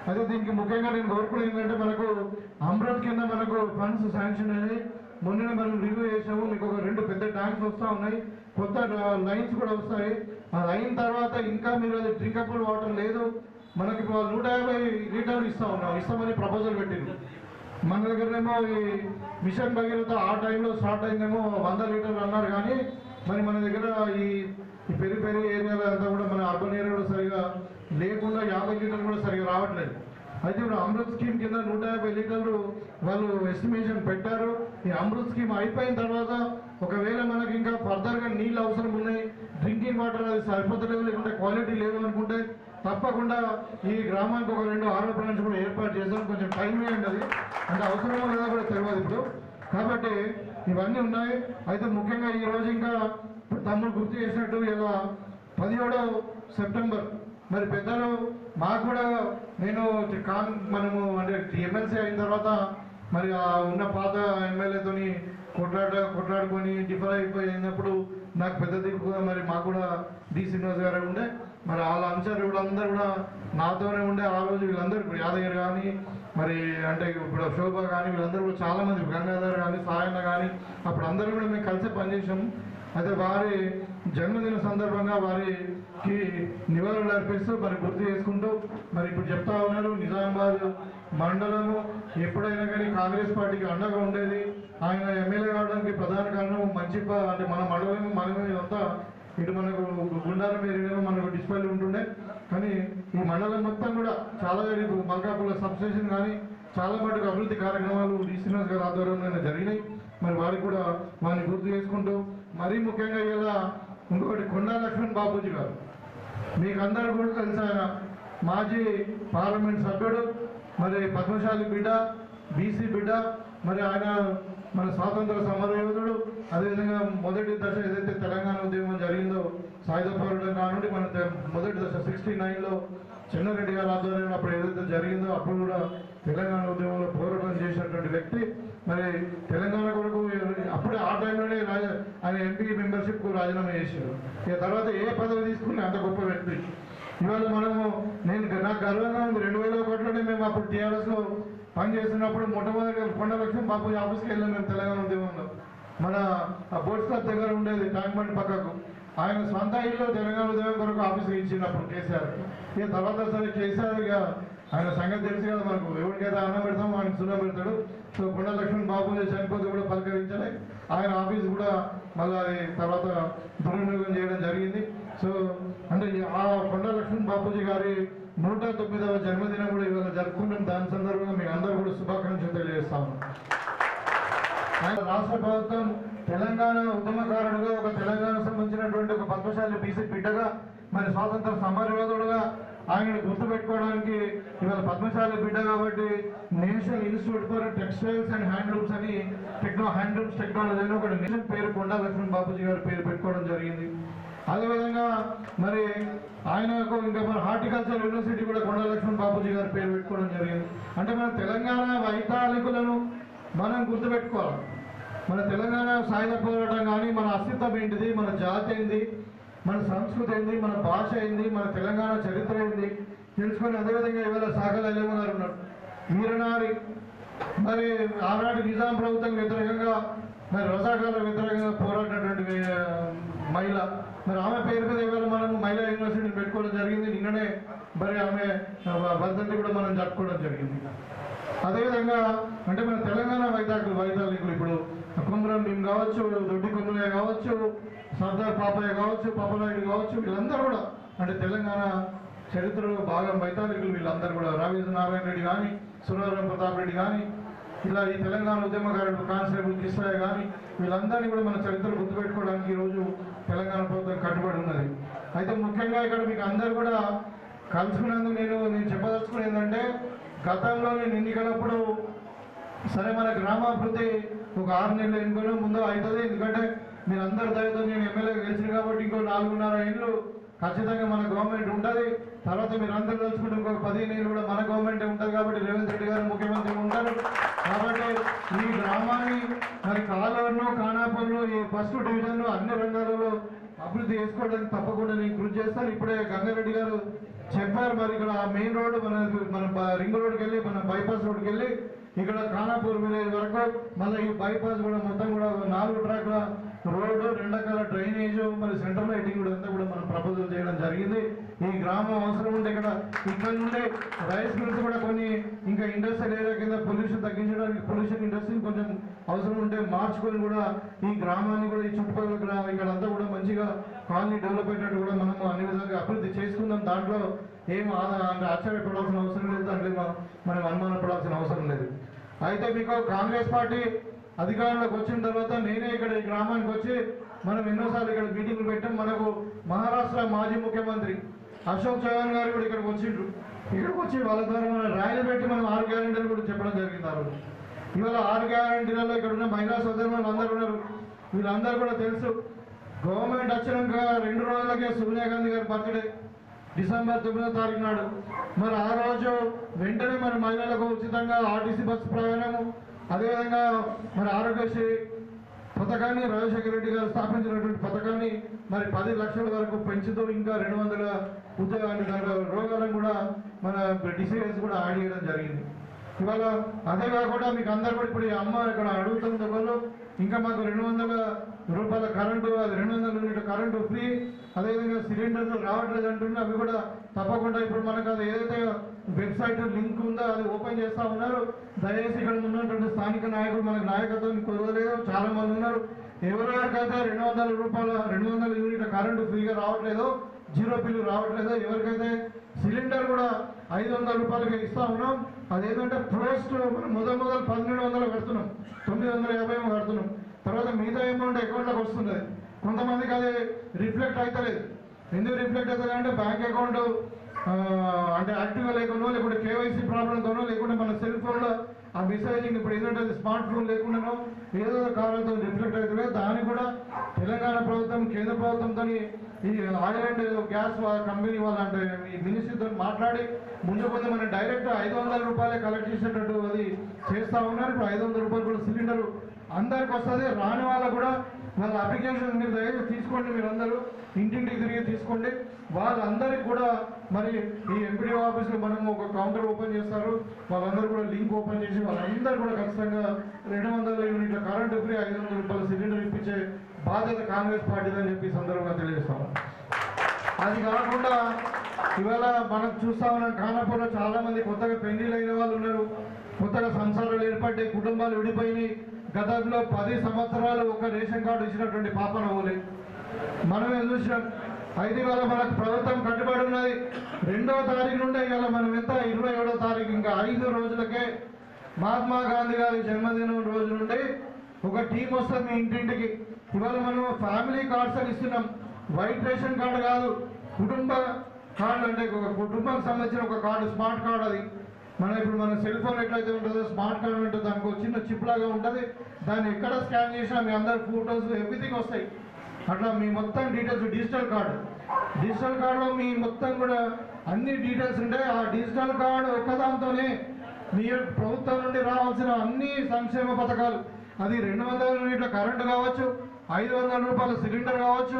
అదే దీనికి ముఖ్యంగా నేను కోరుకునేది ఏంటంటే మనకు అమృత్ కింద మనకు ఫండ్స్ శాంక్షన్ అయ్యి మొన్న మనం రివ్యూ చేసాము. మీకు ఒక 2 పెద్ద ట్యాంక్స్ వస్తూ ఉన్నాయి, కొత్త లైన్స్ కూడా వస్తాయి. అది అయిన తర్వాత ఇంకా మీరు అది డ్రింకబుల్ వాటర్ లేదు, మనకి 150 లీటర్లు ఇస్తామని ప్రపోజల్ పెట్టింది. మన దగ్గరనేమో ఈ మిషన్ భగీరథ ఆ టైంలో స్టార్ట్ అయిందేమో 100 లీటర్లు అన్నారు. కానీ మరి మన దగ్గర ఈ పెరి ఏరియాలో అంతా కూడా మన అర్బన్ ఏరియాలో సరిగా లేకుండా 50 లీటర్లు కూడా సరిగా రావట్లేదు. అయితే ఇప్పుడు అమృత్ స్కీమ్ కింద 150 లీటర్లు వాళ్ళు ఎస్టిమేషన్ పెట్టారు. ఈ అమృత్ స్కీమ్ అయిపోయిన తర్వాత ఒకవేళ మనకి ఇంకా ఫర్దర్గా నీళ్ళు అవసరం ఉన్నాయి, డ్రింకింగ్ వాటర్ అది సరిపోతలేవు, లేకుంటే క్వాలిటీ లేవు అనుకుంటే తప్పకుండా ఈ గ్రామానికి ఒక 2 RO ప్లాంట్స్ కూడా ఏర్పాటు చేస్తాం. కొంచెం టైం వేయండి, అది అంటే అవసరమో లేదా కూడా తెలియదు ఇప్పుడు. కాబట్టి ఇవన్నీ ఉన్నాయి. అయితే ముఖ్యంగా ఈరోజు ఇంకా తమ్ముడు గుర్తు చేసినట్టు ఇలా 17 సెప్టెంబర్ మరి పెద్దలు మాకు కూడా నేను మనము అంటే ఎమ్మెల్సీ అయిన తర్వాత మరి ఉన్న పాత ఎమ్మెల్యేతోని కొట్లాడుకొని డిఫర్ అయిపోయినప్పుడు నాకు పెద్ద దిక్కుగా మరి మాకు కూడా డి శ్రీనివాస్ గారు ఉండే, మరి వాళ్ళ అంశాలు వీళ్ళందరూ కూడా నాతోనే ఉండే. ఆ రోజు వీళ్ళందరూ ఇప్పుడు యాదగిరి కానీ మరి అంటే ఇప్పుడు శోభ కానీ వీళ్ళందరూ కూడా చాలామంది, గంగాధర్ కానీ సాయన్న కానీ అప్పుడు అందరూ కూడా మేము కలిసి పనిచేసాము. అయితే వారి జన్మదిన సందర్భంగా వారికి నివాళులు అర్పిస్తూ మరి గుర్తు చేసుకుంటూ మరి ఇప్పుడు చెప్తా ఉన్నారు, నిజామాబాద్ మండలము ఎప్పుడైనా కానీ కాంగ్రెస్ పార్టీకి అండగా ఉండేది. ఆయన ఎమ్మెల్యే కావడానికి ప్రధాన కారణం మంచి అంటే మన మండలం మనమే ఇదంతా ఇటు మనకు గుండారం ఏరియాలో మనకు డిస్ప్లే ఉంటుండే. కానీ ఈ మండలం మొత్తం కూడా చాలా మల్కాపుల సబ్స్టేషన్ కానీ చాలా మటుకు అభివృద్ధి కార్యక్రమాలు డి శ్రీనివాస్ గారి ఆధ్వర్యంలో జరిగినాయి. మరి వారికి కూడా వారిని గుర్తు చేసుకుంటూ మరీ ముఖ్యంగా ఇలా ఇంకొకటి కొండా లక్ష్మణ్ బాపూజీ గారు, మీకు అందరూ కూడా తెలుసు, ఆయన మాజీ పార్లమెంట్ సభ్యుడు, మరి పద్మశాలి బిడ్డ, బీసీ బిడ్డ, మరి ఆయన మన స్వాతంత్ర సమరయోధుడు. అదేవిధంగా మొదటి దశ ఏదైతే తెలంగాణ ఉద్యమం జరిగిందో సాయుధ పోరాటం కానుండి మన మొదటి దశ 69లో చెన్నారెడ్డి గారి ఆధ్వర్యంలో అప్పుడు ఏదైతే జరిగిందో అప్పుడు కూడా తెలంగాణ ఉద్యమంలో పోరాటం చేసినటువంటి వ్యక్తి. మరి తెలంగాణ కొరకు అప్పుడే ఆ టైంలోనే ఆయన ఎంపీ మెంబర్షిప్కు రాజీనామా చేశారు. ఇక తర్వాత ఏ పదవి తీసుకుని అంత గొప్ప వ్యక్తి. ఇవాళ మనము నాకు గర్వంగా ఉంది, 2001లోనే మేము అప్పుడు టీఆర్ఎస్లో పనిచేస్తున్నప్పుడు మొట్టమొదటి కొండ లక్ష్మణ్ బాపూజీ ఆఫీస్కి వెళ్ళాం మేము తెలంగాణ ఉద్యమంలో. మన బోట్స్ క్లబ్ దగ్గర ఉండేది ట్యాంక్ బండ్ పక్కకు. ఆయన సొంత ఇల్లు తెలంగాణ ఉద్యమం కొరకు ఆఫీస్కి ఇచ్చినప్పుడు కేసీఆర్. ఇక తర్వాత సరే కేసీఆర్ ఇక ఆయన సంగతి తెలుసు కదా మనకు, ఎవరికైతే అన్నం పెడతామో ఆయన సున్నం పెడతాడు. సో కొండ లక్ష్మణ్ బాపూజీ చనిపోతే కూడా పలకరించాలి, ఆయన ఆఫీస్ కూడా మళ్ళీ అది తర్వాత దుర్వినియోగం చేయడం జరిగింది. సో అంటే ఆ కొండ లక్ష్మణ్ బాపూజీ గారి 109వ జన్మదినం కూడా ఇవాళ జరుపుకుంటాం. దాని సందర్భంగా మీకు అందరూ కూడా శుభాకాంక్షలు తెలియజేస్తాము. ఆయన రాష్ట్ర ప్రభుత్వం తెలంగాణ ఉద్యమకారుడుగా ఒక తెలంగాణకు సంబంధించినటువంటి ఒక పద్మశాలి బీసీ బిడ్డగా మరి స్వాతంత్ర సమరయోధుడుగా ఆయనను గుర్తుపెట్టుకోవడానికి ఇవాళ పద్మశాలి బిడ్డ కాబట్టి national institute for textiles and handlooms అని హ్యాండ్లూమ్స్ టెక్నాలజీ అని ఒక నేషనల్ పేరు కొండా లక్ష్మణ్ బాపూజీ గారి పేరు పెట్టుకోవడం జరిగింది. అదేవిధంగా మరి ఆయనకు ఇంకా మన హార్టికల్చర్ యూనివర్సిటీ కూడా కొండా లక్ష్మణ్ బాపూజీ గారి పేరు పెట్టుకోవడం జరిగింది. అంటే మన తెలంగాణ వైతాళికులను మనం గుర్తుపెట్టుకోవాలి. మన తెలంగాణ సాయుధ పోరాటం కానీ మన అస్తిత్వం ఏంటిది, మన జాతి ఏంది, మన సంస్కృతి ఏంది, మన భాష ఏంది, మన తెలంగాణ చరిత్ర ఏంది తెలుసుకొని అదేవిధంగా ఇవాళ సాగల ఎల్లమ్మ గారు ఉన్నారు, వీరనారి. మరి ఆనాటి నిజాం ప్రభుత్వం వ్యతిరేకంగా మరి రజాకాల వ్యతిరేకంగా పోరాడినటువంటి మహిళ. మరి ఆమె పేరు మీద ఇవాళ మనం మహిళా యూనివర్సిటీని పెట్టుకోవడం జరిగింది. నిన్ననే మరి ఆమె వర్ధంతి కూడా మనం జరుపుకోవడం జరిగింది. అదేవిధంగా అంటే మన తెలంగాణ వైతాళికులు ఇప్పుడు కుమ్రం భీమ్ కావచ్చు, దొడ్డి కొమ్ములయ్య కావచ్చు, సర్దార్ పాపయ్య కావచ్చు, పాపనాయుడు కావచ్చు, వీళ్ళందరూ కూడా అంటే తెలంగాణ చరిత్రలో భాగం వైతాళికులు. వీళ్ళందరూ కూడా రవీంద్ర నారాయణ రెడ్డి కానీ, సురవరం ప్రతాప్ రెడ్డి కానీ, ఇలా ఈ తెలంగాణ ఉద్యమకారుడు కానిస్టేబుల్ కృష్ణయ్య కానీ వీళ్ళందరినీ కూడా మన చరిత్రలు గుర్తుపెట్టుకోవడానికి ఈరోజు తెలంగాణ ప్రభుత్వం కట్టుబడి ఉన్నది. అయితే ముఖ్యంగా ఇక్కడ మీకు అందరు కూడా కలుసుకున్నందుకు నేను చెప్పదలుచుకునేది ఏంటంటే, గతంలో నేను ఎన్నికలప్పుడు సరే మన గ్రామాభివృద్ధి ఒక 6 నెలలు ఎన్నికలు ముందు అవుతుంది, ఎందుకంటే మీరు అందరి దయతో నేను ఎమ్మెల్యేగా గెలిచిన కాబట్టి ఇంకో 4.5 ఏళ్ళు ఖచ్చితంగా మన గవర్నమెంట్ ఉంటుంది. తర్వాత మీరు అందరూ తెలుసుకుంటే ఇంకొక 15 ఏళ్ళు కూడా మన గవర్నమెంటే ఉంటుంది కాబట్టి రేవంత్ రెడ్డి గారు ముఖ్యమంత్రి ఉంటారు. కాబట్టి ఈ గ్రామాన్ని మరి కాలూరును, ఖానాపూర్ను, ఈ ఫస్ట్ డివిజన్ను అన్ని రంగాలలో అభివృద్ధి చేసుకోవడానికి తప్పకుండా నేను కృషి చేస్తాను. ఇప్పుడే గంగారెడ్డి గారు చెప్పారు, మరి ఇక్కడ మెయిన్ రోడ్డు మన రింగ్ రోడ్కి వెళ్ళి మన బైపాస్ రోడ్కి వెళ్ళి ఇక్కడ ఖానాపూర్ విలేజ్ వరకు మళ్ళీ ఈ బైపాస్ కూడా మొత్తం కూడా 4 ట్రాక్ల రోడ్డు, 2 రకాల డ్రైనేజ్, మరి సెంట్రల్ లైటింగ్ కూడా అంతా కూడా మనం ప్రపోజల్ చేయడం జరిగింది. ఈ గ్రామం అవసరం ఉంటే ఇక్కడ నుండి రైస్ మిల్స్ కూడా కొన్ని ఇంకా ఇండస్ట్రియల్ ఏరియా కింద పొల్యూషన్ తగ్గించడానికి పొల్యూషన్ ఇండస్ట్రీ కొంచెం అవసరం ఉంటే మార్చుకొని కూడా ఈ గ్రామాన్ని కూడా ఈ చుట్టుపక్కల ఇక్కడ అంతా కూడా మంచిగా కాలనీ డెవలప్ అయ్యేటట్టు కూడా మనము అన్ని విధాలుగా అభివృద్ధి చేసుకుందాం. దాంట్లో ఏం అంటే ఆశ్చర్యపడాల్సిన అవసరం లేదు, దాంట్లో మనం అనుమానపడాల్సిన అవసరం లేదు. అయితే మీకు కాంగ్రెస్ పార్టీ అధికారంలోకి వచ్చిన తర్వాత నేనే ఇక్కడ ఈ గ్రామానికి వచ్చి మనం ఎన్నోసార్లు ఇక్కడ మీటింగ్లు పెట్టాం. మనకు మహారాష్ట్ర మాజీ ముఖ్యమంత్రి అశోక్ చవాన్ గారు కూడా ఇక్కడికి వచ్చిండ్రు. ఇక్కడికి వచ్చి వాళ్ళ ద్వారా మనం ర్యాలీ పెట్టి మనం 6 గ్యారెంటీలు కూడా చెప్పడం జరిగింది. ఆ రోజు ఇవాళ 6 గ్యారెంటీలలో ఇక్కడ ఉన్న మహిళా సోదరులు అందరూ ఉన్నారు. వీళ్ళందరూ కూడా తెలుసు. గవర్నమెంట్ వచ్చినాక 2 రోజులకే సోనియా గాంధీ గారి బర్త్డే డిసెంబర్ 9వ తారీఖు నాడు. మరి ఆ రోజు వెంటనే మన మహిళలకు ఉచితంగా ఆర్టీసీ బస్సు ప్రయాణము, అదేవిధంగా మరి ఆరోగ్యశ్రీ పథకాన్ని రాజశేఖర రెడ్డి గారు స్థాపించినటువంటి పథకాన్ని మరి 10 లక్షల వరకు పెంచుతూ ఇంకా 200 ఉద్యోగాన్ని రోగాలను కూడా మన డిసీజెస్ కూడా యాడ్ చేయడం జరిగింది. ఇవాళ అదే కాకుండా మీకు అందరు కూడా ఇప్పుడు ఈ అమ్మ ఇక్కడ అడుగుతుంది ఒకళ్ళు ఇంకా మాకు 200 రూపాయల కరెంటు, అది 200 యూనిట్ల కరెంటు ఫ్రీ, అదేవిధంగా సిలిండర్లు రావట్లేదు అంటున్నా. అవి కూడా తప్పకుండా ఇప్పుడు మనకు అది ఏదైతే వెబ్సైట్ లింక్ ఉందో అది ఓపెన్ చేస్తూ ఉన్నారు. దయచేసి ఇక్కడ ఉన్నటువంటి స్థానిక నాయకులు మనకు నాయకత్వం కుదరలేదు, చాలా మంది ఉన్నారు. ఎవరెవరికైతే 200 రూపాయల 200 యూనిట్ల కరెంటు ఫ్రీగా రావట్లేదో, జీరో బిల్లు రావట్లేదో, ఎవరికైతే సిలిండర్ కూడా 500 రూపాయలకి ఇస్తా ఉన్నాం. అదేంటంటే పోస్ట్ మనం మొదలు 1700 కడుతున్నాం, 950 కడుతున్నాం. తర్వాత మిగతా అమౌంట్ అకౌంట్లోకి వస్తుంది. కొంతమందికి అది రిఫ్లెక్ట్ అవుతలేదు. ఎందుకు రిఫ్లెక్ట్ అవుతుంది అంటే బ్యాంక్ అకౌంట్ అంటే యాక్టివ్గా లేకుండా, లేకుంటే కేవైసీ ప్రాబ్లంతోనో, లేకుంటే మన సెల్ ఫోన్లో ఆ మెసేజింగ్ ఇప్పుడు ఏంటంటే స్మార్ట్ ఫోన్ లేకుండానో ఏదో కారణంతో రిఫ్లెక్ట్ అవుతుంది. దాన్ని కూడా తెలంగాణ ప్రభుత్వం కేంద్ర ప్రభుత్వంతో ఈ ఆయిల్ అండ్ గ్యాస్ కంపెనీ వాళ్ళ అంటే ఈ మినిస్ట్రీతో మాట్లాడి ముందు మనం డైరెక్ట్ 500 రూపాయలే కలెక్ట్ చేసేటట్టు అది చేస్తూ ఉన్నారు. ఇప్పుడు 500 రూపాయలు కూడా సిలిండర్ అందరికి వస్తుంది. రాని వాళ్ళకు కూడా వాళ్ళ అప్లికేషన్ మీరు దయచేసి తీసుకోండి, మీరు అందరూ ఇంటింటికి తిరిగి తీసుకోండి. వాళ్ళందరికీ కూడా మరి ఈ ఎంపీడీ ఆఫీస్లో మనం ఒక కౌంటర్ ఓపెన్ చేస్తారు. వాళ్ళందరూ కూడా లింక్ ఓపెన్ చేసి వాళ్ళందరూ కూడా ఖచ్చితంగా 200 యూనిట్ల కరెంటు ఫ్రీ, 500 రూపాయల సిలిండర్ ఇప్పించే బాధ్యత కాంగ్రెస్ పార్టీదని చెప్పి సందర్భంగా తెలియజేస్తాము. అది కాకుండా ఇవాళ మనం చూస్తా ఉన్నాం ఖానాపూర్లో చాలా మంది కొత్తగా పెళ్లిళ్ళు అయిన వాళ్ళు ఉన్నారు, కొత్తగా సంసారాలు ఏర్పడ్డాయి, కుటుంబాలు విడిపోయినాయి. గతంలో 10 సంవత్సరాలు ఒక రేషన్ కార్డు ఇచ్చినటువంటి పాపన ఓలే మనమే చూసాం. అయితే ఇవాళ మనకు ప్రభుత్వం కట్టుబడి ఉన్నది. 2వ తారీఖు నుండి ఇవాళ మనం ఎంత 27వ తారీఖు ఇంకా 5 రోజులకే మహాత్మా గాంధీ గారి జన్మదినం రోజు నుండి ఒక టీం వస్తుంది మీ ఇంటింటికి. ఇవాళ మనం ఫ్యామిలీ కార్డ్స్ అని ఇస్తున్నాం. వైట్ రేషన్ కార్డు కాదు, కుటుంబ కార్డు, అంటే ఒక కుటుంబానికి సంబంధించిన ఒక కార్డు, స్మార్ట్ కార్డు. అది ఇప్పుడు మన సెల్ ఫోన్ ఎట్లయితే ఉంటుందో స్మార్ట్ కార్డు ఉంటుంది, దానికి ఒక చిన్న చిప్ లాగా ఉంటుంది. దాన్ని ఎక్కడ స్కాన్ చేసినా మీ అందరు ఫోటోస్ ఎవ్రీథింగ్ వస్తాయి. అట్లా మీ మొత్తం డీటెయిల్స్ డిజిటల్ కార్డులో మీ మొత్తం కూడా అన్ని డీటెయిల్స్ ఉంటాయి. ఆ డిజిటల్ కార్డు ఒక్కదాంతోనే మీ ప్రభుత్వం నుండి రావాల్సిన అన్ని సంక్షేమ పథకాలు, అది 200 యూనిట్ల కరెంటు కావచ్చు, 500 రూపాయల సిలిండర్ కావచ్చు,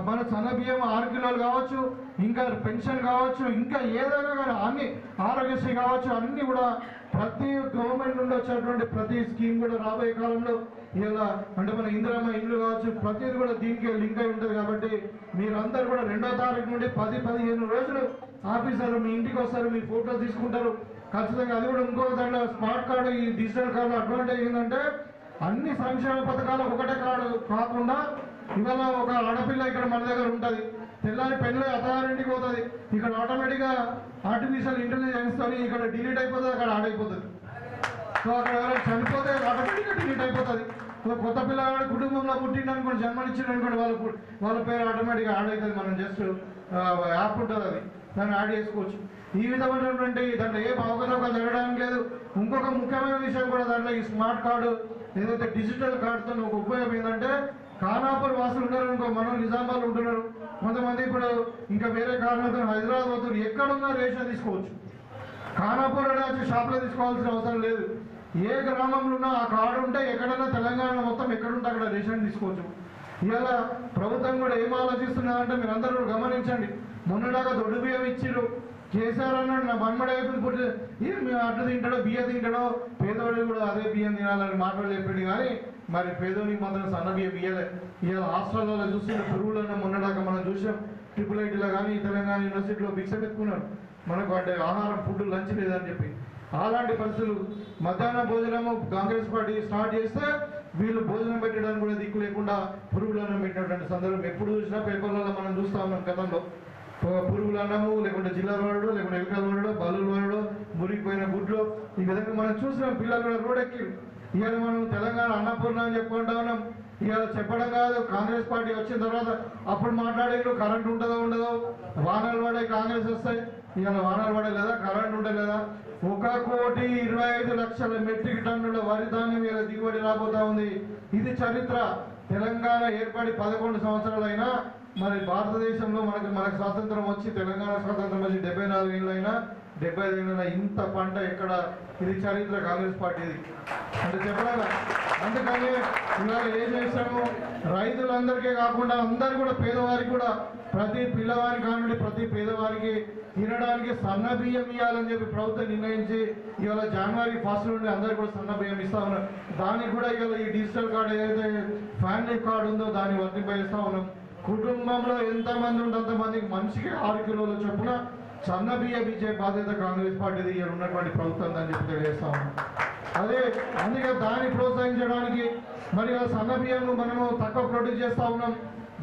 మన సన్నబియ్యం 6 కిలోలు కావచ్చు, ఇంకా పెన్షన్ కావచ్చు, ఇంకా ఏదైనా కానీ అన్ని ఆరోగ్యశ్రీ కావచ్చు, అన్నీ కూడా ప్రతి గవర్నమెంట్ నుండి వచ్చేటువంటి ప్రతి స్కీమ్ కూడా రాబోయే కాలంలో ఇలా అంటే మన ఇందిరమ్మ ఇల్లు కావచ్చు, ప్రతిది కూడా దీనికి లింక్ అయి ఉంటుంది. కాబట్టి మీరందరూ కూడా 2వ తారీఖు నుండి 10-15 రోజులు ఆఫీసర్లు మీ ఇంటికి వస్తారు, మీ ఫోటోలు తీసుకుంటారు ఖచ్చితంగా. అది కూడా ఇంకో దాంట్లో స్మార్ట్ కార్డు, ఈ డిజిటల్ కార్డు అడ్వాంటేజ్ ఏంటంటే అన్ని సంక్షేమ పథకాలు ఒకటే కార్డు కాకుండా ఇవాళ ఒక ఆడపిల్ల ఇక్కడ మన దగ్గర ఉంటుంది, తెల్లారి పెళ్ళి అత్తగారింటికి పోతుంది, ఇక్కడ ఆటోమేటిక్గా ఆర్టిఫిషియల్ ఇంటెలిజెన్స్ అని ఇక్కడ డిలీట్ అయిపోతుంది, అక్కడ యాడ్ అయిపోతుంది. సో అక్కడ ఎవరైనా చనిపోతే ఆటోమేటిక్గా డిలీట్ అయిపోతుంది. సో కొత్త పిల్లగాడు కుటుంబంలో పుట్టిండు అనుకోండి, జన్మనిచ్చిండు అనుకోండి, వాళ్ళ పేరు ఆటోమేటిక్గా యాడ్ అవుతుంది. మనం జస్ట్ యాప్ ఉంటుంది, అది దాన్ని యాడ్ చేసుకోవచ్చు. ఈ విధమైనటువంటి దాంట్లో ఏం అవకతవకలు జరగడానికి లేదు. ఇంకొక ముఖ్యమైన విషయం కూడా దాంట్లో ఈ స్మార్ట్ కార్డు ఏదైతే డిజిటల్ కార్డుతో ఒక ఉపయోగం ఏంటంటే ఖానాపూర్ వాసులు ఉన్నారు అనుకో, మనం నిజామాబాద్ ఉంటున్నారు, కొంతమంది ఇప్పుడు ఇంకా వేరే కారణాలతో హైదరాబాద్ పోతున్నారు, ఎక్కడున్నా రేషన్ తీసుకోవచ్చు. ఖానాపూర్ అనే వచ్చి షాప్లో తీసుకోవాల్సిన అవసరం లేదు. ఏ గ్రామంలో ఉన్నా ఆ కార్డు ఉంటే ఎక్కడైనా తెలంగాణ మొత్తం ఎక్కడుంటే అక్కడ రేషన్ తీసుకోవచ్చు. ఇవాళ ప్రభుత్వం కూడా ఏం ఆలోచిస్తున్నదంటే మీరు అందరూ గమనించండి. మొన్నలాగా దొడ్డు బియ్యం ఇచ్చిరు, కేసీఆర్ అన్నాడు నా మన్మడ పుట్టి ఏం మేము అడ్డు తింటాడో బియ్యం తింటాడో పేదవాడికి కూడా అదే బియ్యం తినాలని మాటలు చెప్పిండు కానీ మరి పేదోనికి మాత్రం సన్న బియ్యం ఇయ్యలే. ఇవాళ హాస్టల్లో చూస్తున్న పురుగులను మొన్నదాకా మనం చూసాం. IIITలో కానీ తెలంగాణ యూనివర్సిటీలో భిక్ష పెట్టుకున్నారు మనకు అంటే ఆహారం ఫుడ్ లంచ్ లేదని చెప్పి. అలాంటి పరిస్థితులు మధ్యాహ్న భోజనము కాంగ్రెస్ పార్టీ స్టార్ట్ చేస్తే వీళ్ళు భోజనం పెట్టడానికి కూడా దిక్కు లేకుండా పురుగులను పెట్టినటువంటి సందర్భం ఎప్పుడు చూసినా పేపర్లలో మనం చూస్తా ఉన్నాం. గతంలో పురుగులు అన్నము లేకుంటే జిల్లాలు వాడడు లేకుంటే ఎలుకలు వాడడు బల్లులు వాడడు మురిగిపోయిన గుడ్లు ఈ విధంగా మనం చూసినాం. పిల్లలు కూడా రోడ్డెక్కి ఇవాళ మనం తెలంగాణ అన్నపూర్ణ అని చెప్పుకుంటా ఉన్నాం. ఇవాళ చెప్పడం కాదు కాంగ్రెస్ పార్టీ వచ్చిన తర్వాత అప్పుడు మాట్లాడేరు కరెంట్ ఉంటుందో ఉండదో వానలు పడే కాంగ్రెస్ వస్తాయి. ఇవాళ వానలు పడలేదా కరెంట్ ఉండలేదా 1,25,00,000 మెట్రిక్ టన్నుల వరి ధాన్యం ఇలా దిగుబడి రాబోతా ఉంది. ఇది చరిత్ర. తెలంగాణ ఏర్పడి 11 సంవత్సరాలైనా మరి భారతదేశంలో మనకు స్వాతంత్రం వచ్చి తెలంగాణ స్వాతంత్రం వచ్చి 74 ఏళ్ళైనా 75 ఏళ్ళైనా ఇంత పంట ఎక్కడ ఇది చరిత్ర కాంగ్రెస్ పార్టీది అంటే చెప్పలేదా. అందుకని ఇవాళ ఏం చేస్తాము రైతులందరికీ కాకుండా అందరు కూడా పేదవారికి కూడా ప్రతి పిల్లవారికి కానివ్వండి ప్రతి పేదవారికి తినడానికి సన్న బియ్యం ఇవ్వాలని చెప్పి ప్రభుత్వం నిర్ణయించి ఇవాళ జనవరి 1 నుండి అందరు కూడా సన్న బియ్యం ఇస్తా ఉన్నారు. దానికి కూడా ఇవాళ ఈ డిజిటల్ కార్డు ఏదైతే ఫ్యామిలీ కార్డు ఉందో దాన్ని వర్తింపజేస్తా ఉన్నాం. కుటుంబంలో ఎంతమంది ఉంటే అంతమందికి మనిషికి 6 కిలోల చొప్పున సన్న బియ్యం ఇచ్చే బాధ్యత కాంగ్రెస్ పార్టీది ఇక్కడ ఉన్నటువంటి ప్రభుత్వం అని చెప్పి తెలియజేస్తా ఉన్నాం. అదే అందుకే దాన్ని ప్రోత్సహించడానికి మరి సన్న బియ్యం మనము తక్కువ ప్రొడ్యూస్ చేస్తా ఉన్నాం.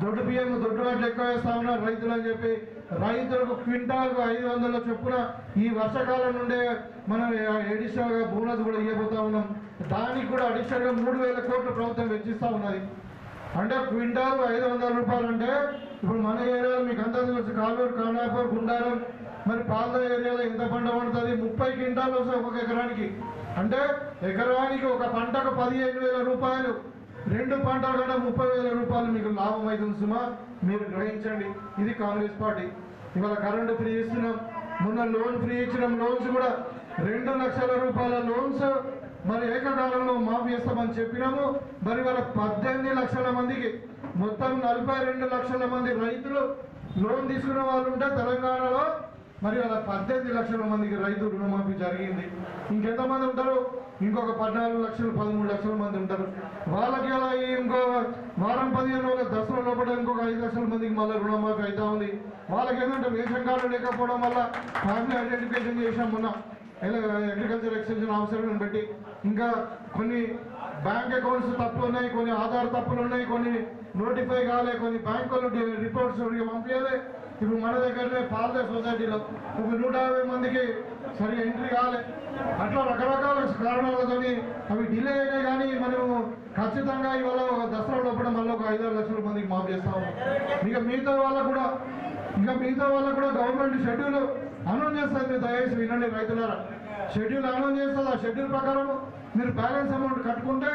దొడ్డు బియ్యం దొడ్డు వాటిలు ఎక్కువ వేస్తా ఉన్నారు రైతులు అని చెప్పి రైతులకు క్వింటాల్కు 500 చొప్పున ఈ వర్షాకాలం నుండే మనం అడిషనల్గా బోనస్ కూడా ఇవ్వబోతా ఉన్నాం. దానికి కూడా అడిషనల్గా 3,000 కోట్లు ప్రభుత్వం వెచ్చిస్తూ ఉన్నది. అంటే క్వింటాల్ 500 రూపాయలు అంటే ఇప్పుడు మన ఏరియాలో మీకు అంతా తెలుసు కాలూరు ఖానాపూర్ గుండారం మరి పాల్దా ఏరియాలో ఎంత పంట పండుతుంది 30 క్వింటాలు వస్తాయి ఒక్కొక్క ఎకరానికి. అంటే ఎకరానికి ఒక పంటకు 15,000 రూపాయలు 2 పంటలు కూడా 30,000 రూపాయలు మీకు లాభం అవుతుంది సుమా మీరు గ్రహించండి. ఇది కాంగ్రెస్ పార్టీ. ఇవాళ కరెంటు ఫ్రీ ఇస్తున్నాం. మొన్న లోన్ ఫ్రీ ఇచ్చినాం. లోన్స్ కూడా 2 లక్షల రూపాయల లోన్స్ మరి ఏకకాలంలో మాఫీ చేస్తామని చెప్పినాము. మరి వాళ్ళ 18 లక్షల మందికి మొత్తం 42 లక్షల మంది రైతులు లోన్ తీసుకున్న వాళ్ళు ఉంటే తెలంగాణలో మరి వాళ్ళ 18 లక్షల మందికి రైతు రుణమాఫీ జరిగింది. ఇంకెంతమంది ఉంటారు? ఇంకొక 14 లక్షలు 13 లక్షల మంది ఉంటారు. వాళ్ళకి అలా ఇంకో వారం 15 రోజుల దసరా లోపల ఇంకొక 5 లక్షల మందికి మళ్ళీ రుణమాఫీ అవుతా ఉంది. వాళ్ళకి ఏంటంటే రేషన్ కార్డు లేకపోవడం వల్ల ఫ్యామిలీ ఐడెంటిఫికేషన్ చేసాం మొన్న అగ్రికల్చర్ ఎక్స్టెన్షన్ ఆఫీసర్లను పెట్టి. ఇంకా కొన్ని బ్యాంక్ అకౌంట్స్ తప్పులు ఉన్నాయి, కొన్ని ఆధార్ తప్పులు ఉన్నాయి, కొన్ని నోటిఫై కాలే, కొన్ని బ్యాంకులు రిపోర్ట్స్ పంపించాలి. ఇప్పుడు మన దగ్గరనే పాల్దే సొసైటీలో ఒక 150 మందికి సరిగా ఎంట్రీ కాలే. అట్లా రకరకాల కారణాలతో అవి డిలే అయినాయి. కానీ మనము ఖచ్చితంగా ఇవాళ దసరా లోపల మళ్ళీ ఒక 5-6 లక్షల మందికి మాఫ్ చేస్తా ఉన్నాం. ఇంకా మిగతా వాళ్ళకు కూడా గవర్నమెంట్ షెడ్యూల్ అనౌన్స్ చేస్తుంది. మీరు దయచేసి వినండి రైతులారా. షెడ్యూల్ అనౌన్స్ చేస్తుంది. ఆ షెడ్యూల్ ప్రకారం మీరు బ్యాలెన్స్ అమౌంట్ కట్టుకుంటే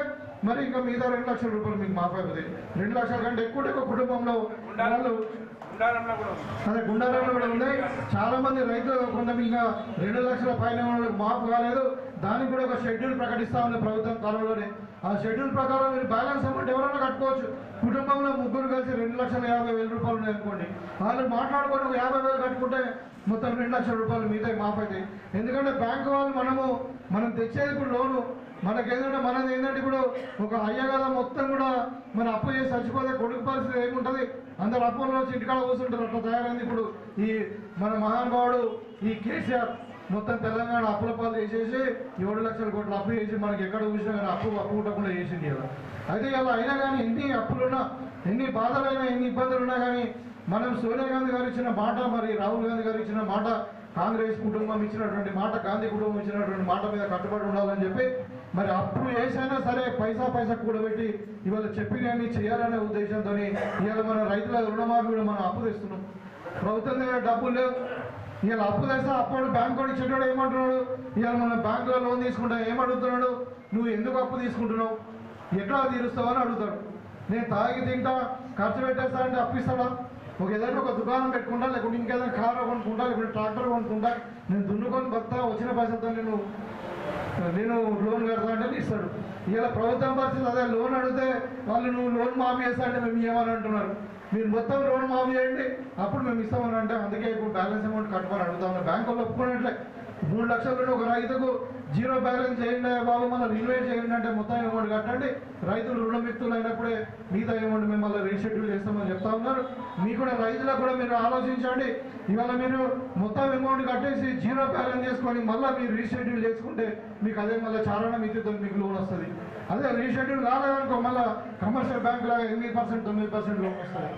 మరి ఇంకా మిగతా 2 లక్షల రూపాయలు మీకు మాఫ్ అయిపోతుంది. 2 లక్షల కంటే ఎక్కువ కుటుంబంలో వాళ్ళు అదే గుండారంలో కూడా ఉన్నాయి. చాలా మంది రైతులు కొంత ఇంకా 2 లక్షల పైన మాఫ్ కాలేదు. దానికి కూడా ఒక షెడ్యూల్ ప్రకటిస్తా ఉంది ప్రభుత్వం కాలంలోనే. ఆ షెడ్యూల్ ప్రకారం మీరు బ్యాలెన్స్ అమౌంట్ ఎవరైనా కట్టుకోవచ్చు. కుటుంబంలో ముగ్గురు కలిసి 2,50,000 రూపాయలు ఉన్నాయి అనుకోండి, వాళ్ళు మాట్లాడుకొని 50,000 కట్టుకుంటే మొత్తం 2 లక్షల రూపాయలు మిగతా మాఫ్ అవుతాయి. ఎందుకంటే బ్యాంకు వాళ్ళు మనం తెచ్చేది ఇప్పుడు లోను మనకేంటంటే మనది ఏంటంటే ఇప్పుడు ఒక అయ్యగల మొత్తం కూడా మన అప్పు చేసి చచ్చిపోతే కొడుకు పరిస్థితి ఏముంటుంది? అందరు అప్పుల్లో వచ్చి ఇంటికాడ కూర్చుంటారు. అట్లా తయారైంది ఇప్పుడు ఈ మన మహానుభావుడు ఈ కేసీఆర్. మొత్తం తెలంగాణ అప్పుల పాలు చేసేసి 7 లక్షల కోట్లు అప్పు చేసి మనకి ఎక్కడ చూసినా కానీ అప్పు ఉండకుండా చేసింది కదా. అయితే ఇలా అయినా కానీ ఎన్ని అప్పులున్నా ఎన్ని బాధలైనా ఎన్ని ఇబ్బందులు ఉన్నా కానీ మనం సోనియా గాంధీ గారు ఇచ్చిన మాట, మరి రాహుల్ గాంధీ గారు ఇచ్చిన మాట, కాంగ్రెస్ కుటుంబం ఇచ్చినటువంటి మాట, గాంధీ కుటుంబం ఇచ్చినటువంటి మాట మీద కట్టుబడి ఉండాలని చెప్పి మరి అప్పు వేసైనా సరే పైసా కూడబెట్టి ఇవాళ చెప్పినవన్నీ చేయాలనే ఉద్దేశంతో ఇవాళ మన రైతుల రుణమాఫీ కూడా మనం అప్పు తెస్తున్నాం. ప్రభుత్వం దగ్గర డబ్బులు లేవు. ఇవాళ అప్పు తెస్తా అప్పుడు బ్యాంక్ కూడా ఇచ్చేటోడు ఏమంటున్నాడు? ఇవాళ మన బ్యాంకులో లోన్ తీసుకుంటా ఏమడుగుతున్నాడు? నువ్వు ఎందుకు అప్పు తీసుకుంటున్నావు, ఎట్లా తీరుస్తావు అని అడుగుతాడు. నేను తాగి తింటా ఖర్చు పెట్టేస్తా అంటే అప్పు ఇస్తాడా? ఏదైనా ఒక దుకాణం పెట్టుకుంటా, లేకుంటే ఇంకేదైనా కారు కొనుక్కుంటా, లేకుంటే ట్రాక్టర్ కొనుక్కుంటా, నేను దున్నుకొని బతా వచ్చిన పైసలతో నేను లోన్ కడతా అంటే ఇస్తాడు. ఇలా ప్రభుత్వం పరిస్థితి అదే. లోన్ అడిగితే వాళ్ళు నువ్వు లోన్ మాఫీ చేస్తా అంటే మేము ఏమని అంటున్నారు. మీరు మొత్తం లోన్ మాఫీ చేయండి, అప్పుడు మేము ఇస్తామని అంటే అందుకే ఇప్పుడు బ్యాలెన్స్ అమౌంట్ కట్టుకొని అడుగుతా ఉన్నా. బ్యాంకుల్లో ఒప్పుకున్నట్లే 3 లక్షల నుండి ఒక రైతుకు 0 బ్యాలెన్స్ చేయండి బాబు, మళ్ళీ రిన్వేట్ చేయండి అంటే మొత్తం అమౌంట్ కట్టండి, రైతులు రుణముక్తులు అయినప్పుడే మిగతా అమౌంట్ మేము మళ్ళీ రీషెడ్యూల్ చేస్తామని చెప్తా ఉన్నారు. మీకు కూడా రైతులకు కూడా మీరు ఆలోచించండి. ఇవాళ మీరు మొత్తం అమౌంట్ కట్టేసి 0 బ్యాలెన్స్ చేసుకొని మళ్ళీ మీరు రీషెడ్యూల్ చేసుకుంటే మీకు అదే మళ్ళీ చారణ మితితో మీకు లోన్ వస్తుంది. అదే రీషెడ్యూల్ కాలేదనుకో మళ్ళీ కమర్షియల్ బ్యాంక్ లాగా 8%, 9% లోన్ వస్తుంది.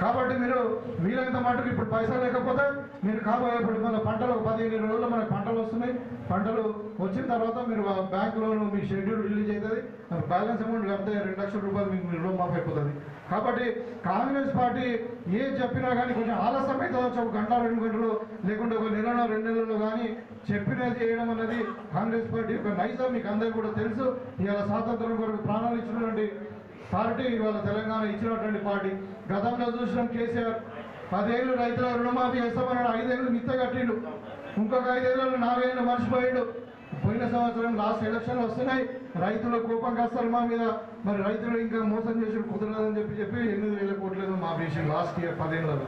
కాబట్టి మీరు వీలైనంత మటుకు ఇప్పుడు పైసలు లేకపోతే మీరు కాబోయేప్పుడు మన పంటలు 15 రోజుల్లో మనకు పంటలు వస్తున్నాయి. పంటలు వచ్చిన తర్వాత మీరు బ్యాంక్ లోన్ మీ షెడ్యూల్ రిలీజ్ అవుతుంది, బ్యాలెన్స్ అమౌంట్ కడితే 2 లక్షల రూపాయలు మీకు లోన్ మాఫ్ అయిపోతుంది. కాబట్టి కాంగ్రెస్ పార్టీ ఏం చెప్పినా కానీ కొంచెం ఆలస్యం అయితే ఒక గంట 2 గంటలు లేకుంటే ఒక నెలలో 2 నెలలు కానీ చెప్పినది చేయడం అనేది కాంగ్రెస్ పార్టీ యొక్క నైజం మీకు అందరికీ కూడా తెలుసు. ఇవాళ స్వాతంత్రం కొరకు ప్రాణాలు ఇచ్చినటువంటి పార్టీ ఇవాళ తెలంగాణ ఇచ్చినటువంటి పార్టీ. గతంలో చూసినాం కేసీఆర్ 10 ఏళ్ళు రైతుల రుణమాఫీ చేస్తామన్నాడు, 5 ఏళ్ళు మిత్త కట్టిండు, ఇంకొక 5 ఏళ్ళు 4 ఏళ్ళు మర్చిపోయాడు. పోయిన సంవత్సరం లాస్ట్ ఎలక్షన్లు వస్తున్నాయి, రైతుల కోపం కాస్తారు మా మీద, మరి రైతులు ఇంకా మోసం చేసి కుదరదని చెప్పి 8,000 కోట్ల మాఫీ చేసిండు లాస్ట్ ఇయర్ 10 ఏళ్ళలో.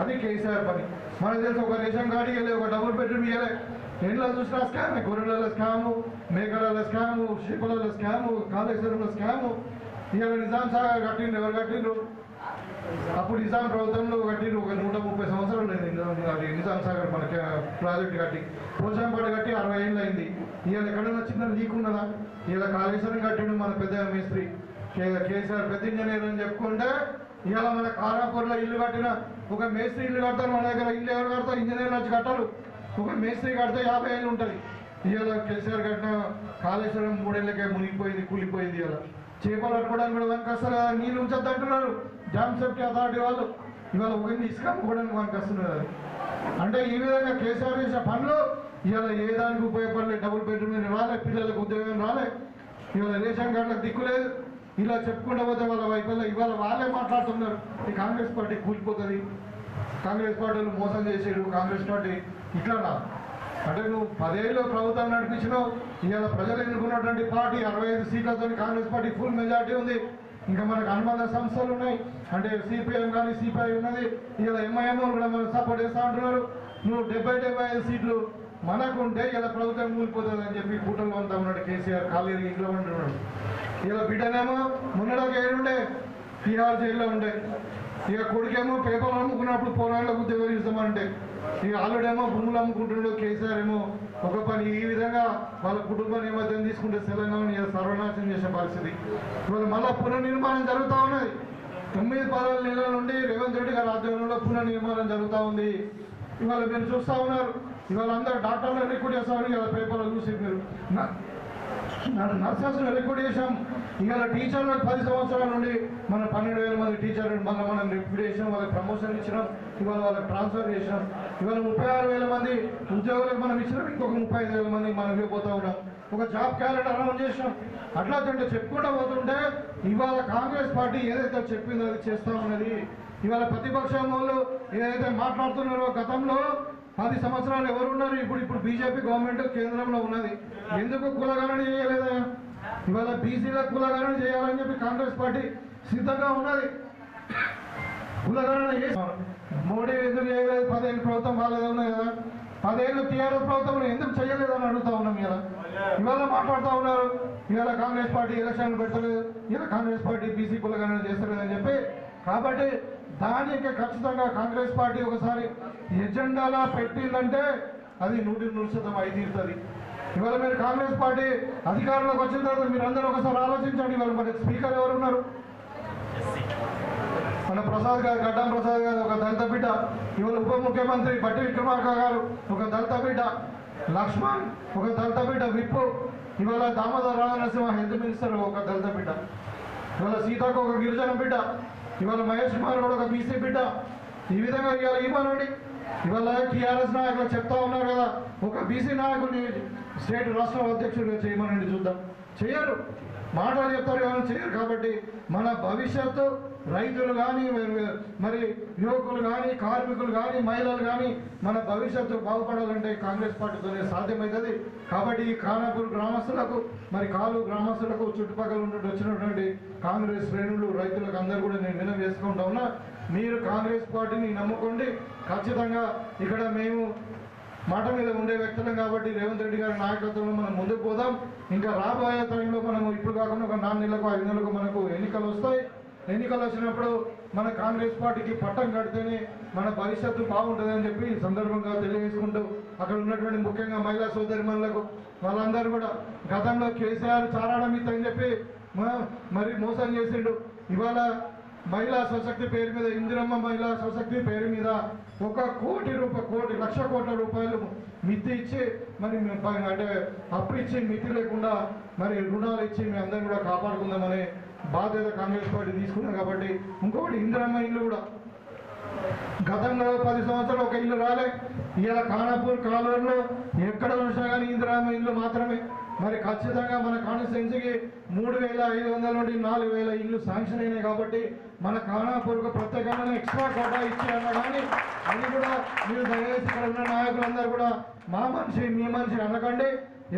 అది కేసీఆర్ పని. మనకు తెలిసి ఒక రేషన్ కార్డు ఇవ్వలే, ఒక డబుల్ బెడ్రూమ్ ఇవ్వలే, ఎండ్లో చూసినా స్కామ్, గొర్రెల స్కాము, మేకల స్కాము, షిపుల స్కాము, కాళేశ్వరంలో స్కాము. ఇవాళ నిజాం సాగర్ కట్టిండు, ఎవరు కట్టిండ్రు? అప్పుడు నిజాం ప్రభుత్వంలో కట్టిండ్రు. ఒక 130 సంవత్సరాలు లేదు నిజాం సాగర్ మన ప్రాజెక్ట్ కట్టి. పోషంపాడు కట్టి 60 ఏళ్ళు అయింది. ఇవాళ ఎక్కడైనా చిన్న లీక్ ఉన్నదా? ఇవాళ కాళేశ్వరం కట్టిండు మన పెద్ద మేస్త్రి కేసీఆర్, పెద్ద ఇంజనీర్ అని చెప్పుకుంటే ఇవాళ మన కారాపూర్లో ఇల్లు కట్టిన ఒక మేస్త్రి ఇల్లు కడతారు, మన దగ్గర ఇల్లు ఎవరు కడతారు? ఇంజనీర్ వచ్చి కట్టారు. ఒక మేస్త్రి కడితే 50 ఏళ్ళు ఉంటుంది. ఇవాళ కేసీఆర్ కట్టిన కాళేశ్వరం 3 ఏళ్ళకే మునిగిపోయింది, కూలిపోయింది. ఇవాళ చేపలు పట్టుకోవడానికి కూడా మనకు వస్తారు కదా, నీళ్ళు ఉంచొద్దు అంటున్నారు డ్యామ్ సేఫ్టీ అథారిటీ వాళ్ళు. ఇవాళ ఒక ఇసుక అమ్ముకోవడానికి మనకు వస్తున్నారు. అంటే ఈ విధంగా కేసీఆర్ చేసిన పనులు ఇవాళ ఏ దానికి ఉపయోగపడలేదు. డబుల్ బెడ్రూమ్ రాలే, పిల్లలకు ఉద్యోగం రాలే, ఇవాళ రేషన్ కార్డులకు దిక్కులేదు. ఇలా చెప్పుకుంటూ పోతే వాళ్ళ వైపుల్లో ఇవాళ వాళ్ళే మాట్లాడుతున్నారు ఈ కాంగ్రెస్ పార్టీ కూలిపోతుంది, కాంగ్రెస్ పార్టీలు మోసం చేసేడు, కాంగ్రెస్ పార్టీ ఇట్లా. అంటే నువ్వు 10 ఏళ్ళు ప్రభుత్వం నడిపించినావు. ఇవాళ ప్రజలు ఎన్నుకున్నటువంటి పార్టీ 65 సీట్లతో కాంగ్రెస్ పార్టీ ఫుల్ మెజార్టీ ఉంది. ఇంకా మనకు అనుబంధ సంస్థలు ఉన్నాయి, అంటే సిపిఎం కానీ సిపిఐ ఉన్నది. ఇలా ఎంఐఎం కూడా మనకు సపోర్ట్ చేస్తూ ఉంటున్నారు. నువ్వు 70-75 సీట్లు మనకుంటే ఇలా ప్రభుత్వం కూలిపోతుంది అని చెప్పి కూటమిలో అంతా ఉన్నాడు కేసీఆర్. ఖాళీ ఇంట్లో ఉంటున్నాడు. ఇలా బిడ్డనేమో మొన్నడానికి ఏడుండే తిహార్ జైల్లో ఉండే, ఇక కొడుకేమో పేపర్లు అమ్ముకున్నప్పుడు పోరాళ్ళకు ఉద్యోగాలు ఇస్తామంటే, ఇక ఆల్రెడేమో భూములు అమ్ముకుంటున్నాడు కేసీఆర్ ఏమో ఒక పని. ఈ విధంగా వాళ్ళ కుటుంబాన్ని నేపథ్యం తీసుకుంటే తెలంగాణ సర్వనాశనం చేసే పరిస్థితి. ఇవాళ మళ్ళా పునర్నిర్మాణం జరుగుతూ ఉన్నది. 9-10 నెలల నుండి రేవంత్ రెడ్డి గారి ఆధ్వర్యంలో పునర్నిర్మాణం జరుగుతూ ఉంది. ఇవాళ మీరు చూస్తూ ఉన్నారు. ఇవాళ అందరూ డాక్టర్లు రిక్రూట్ చేస్తామని ఇవాళ పేపర్లో చూసి మీరు నర్సెస్ను రిక్రూట్ చేసాం. ఇవాళ టీచర్లు 10 సంవత్సరాల నుండి మనం 12,000 మంది టీచర్లు మళ్ళీ మనం రిక్రూట్ చేసినాం, వాళ్ళకి ప్రమోషన్ ఇచ్చినాం, ఇవాళ వాళ్ళకి ట్రాన్స్ఫర్ చేసినాం. ఇవాళ 36,000 మంది ఉద్యోగులకు మనం ఇచ్చినాం, ఇంకొక 35,000 మంది మనం ఇవ్వబోతూ ఉన్నాం. ఒక జాబ్ క్యాలెండర్ అనౌన్స్ చేసినాం. అట్లా చెప్పుకుంటూ పోతుంటే ఇవాళ కాంగ్రెస్ పార్టీ ఏదైతే చెప్పిందో అది చేస్తూ ఉన్నది. ఇవాళ ప్రతిపక్షం వాళ్ళు ఏదైతే మాట్లాడుతున్నారో గతంలో 10 సంవత్సరాలు ఎవరున్నారు? ఇప్పుడు బీజేపీ గవర్నమెంట్ కేంద్రంలో ఉన్నది. ఎందుకు కులగణన చేయలేదా? ఇవాళ బీసీలకు కులగణన చేయాలని చెప్పి కాంగ్రెస్ పార్టీ సిద్ధంగా ఉన్నది. కులగణన మోడీ ఎందుకు చేయలేదు? 10 ఏళ్ళు ప్రభుత్వం వాళ్ళదే ఉన్నాయి కదా. 10 ఏళ్ళు టీఆర్ఎస్ ప్రభుత్వం ఎందుకు చేయలేదని అడుగుతా ఉన్నాం. ఇవాళ మాట్లాడుతూ ఉన్నారు. ఇవాళ కాంగ్రెస్ పార్టీ ఎలక్షన్లు పెట్టలేదు, ఇలా కాంగ్రెస్ పార్టీ బీసీ కులగణన చేస్తలేదని చెప్పి. కాబట్టి దానికి ఖచ్చితంగా కాంగ్రెస్ పార్టీ ఒకసారి ఎజెండాలా పెట్టిందంటే అది 100% అయి తీరుతుంది. ఇవాళ మీరు కాంగ్రెస్ పార్టీ అధికారంలోకి వచ్చిన తర్వాత మీరు అందరూ ఒకసారి ఆలోచించండి. ఇవాళ మన స్పీకర్ ఎవరు ఉన్నారు? మన ప్రసాద్ గారు, గడ్డం ప్రసాద్ గారు ఒక దళిత బిడ్డ. ఇవాళ ఉప ముఖ్యమంత్రి బట్టి విక్రమార్క గారు ఒక దళిత బిడ్డ. లక్ష్మణ్ ఒక దళిత బిడ్డ విప్పు. ఇవాళ దామోదర్ రాజ నరసింహ హెల్త్ మినిస్టర్ ఒక దళిత బిడ్డ. ఇవాళ సీతకు ఒక గిరిజన బిడ్డ. ఇవాళ మహేష్ కుమార్ కూడా ఒక బీసీ బిడ్డ. ఈ విధంగా ఇవాళ ఇవ్వనండి. ఇవాళ టీఆర్ఎస్ నాయకులు చెప్తా ఉన్నారు కదా, ఒక బీసీ నాయకుడిని స్టేట్ రాష్ట్ర అధ్యక్షుడిగా చేయమనండి, చూద్దాం. చేయరు, మాటలు చెప్తారు కానీ చేయరు. కాబట్టి మన భవిష్యత్తు రైతులు కానీ, మరి యువకులు కానీ, కార్మికులు కానీ, మహిళలు కానీ మన భవిష్యత్తు బాగుపడాలంటే కాంగ్రెస్ పార్టీతోనే సాధ్యమవుతుంది. కాబట్టి ఈ ఖానాపూర్ గ్రామస్తులకు, మరి కాలు గ్రామస్తులకు, చుట్టుపక్కల ఉన్నట్టు వచ్చినటువంటి కాంగ్రెస్ శ్రేణులు, రైతులకు అందరూ కూడా నేను వినవి చేసుకుంటా ఉన్నా. మీరు కాంగ్రెస్ పార్టీని నమ్ముకోండి. ఖచ్చితంగా ఇక్కడ మేము మాట మీద ఉండే వ్యక్తులం కాబట్టి రేవంత్ రెడ్డి గారి నాయకత్వంలో మనం ముందుకు పోదాం. ఇంకా రాబోయే టైంలో మనము ఇప్పుడు కాకుండా ఒక 4 నెలలకు 5 నెలలకు మనకు ఎన్నికలు వస్తాయి. ఎన్నికలు వచ్చినప్పుడు మన కాంగ్రెస్ పార్టీకి పట్టం కడితేనే మన భవిష్యత్తు బాగుంటుందని చెప్పి ఈ సందర్భంగా తెలియజేసుకుంటూ అక్కడ ఉన్నటువంటి ముఖ్యంగా మహిళా సోదరిమణులకు వాళ్ళందరూ కూడా గతంలో కేసీఆర్ చారాడం ఇత్తని చెప్పి మరి మోసం చేసిండు. ఇవాళ మహిళా స్వశక్తి పేరు మీద ఇందిరమ్మ మహిళా స్వశక్తి పేరు మీద 1 లక్ష కోట్ల రూపాయలు మిత్తి ఇచ్చి మరి అంటే అప్పు ఇచ్చి మిత్తి లేకుండా మరి రుణాలు ఇచ్చి మీ అందరం కూడా కాపాడుకుందామనే బాధ్యత కాంగ్రెస్ పార్టీ తీసుకున్నాం. కాబట్టి ఇంకొకటి ఇందిరమ్మ ఇల్లు కూడా గతంలో 10 సంవత్సరాలు ఒక ఇల్లు రాలే. ఇవాళ ఖానాపూర్ కాలూరులో ఎక్కడ చూసినా కానీ ఇందిరమ్మ ఇల్లు మాత్రమే. మరి ఖచ్చితంగా మన కాన్స్టిట్యున్సీకి 3,500 నుండి 4,000 ఇల్లు శాంక్షన్ అయినాయి. కాబట్టి మన ఖానాపూర్కు ప్రత్యేకమైన ఎక్స్ట్రా కోటా ఇచ్చారన్నా కానీ అది కూడా మీరు దయచేసి ఇక్కడ ఉన్న నాయకులందరూ కూడా మా మనిషి మీ మనిషి అనకండి.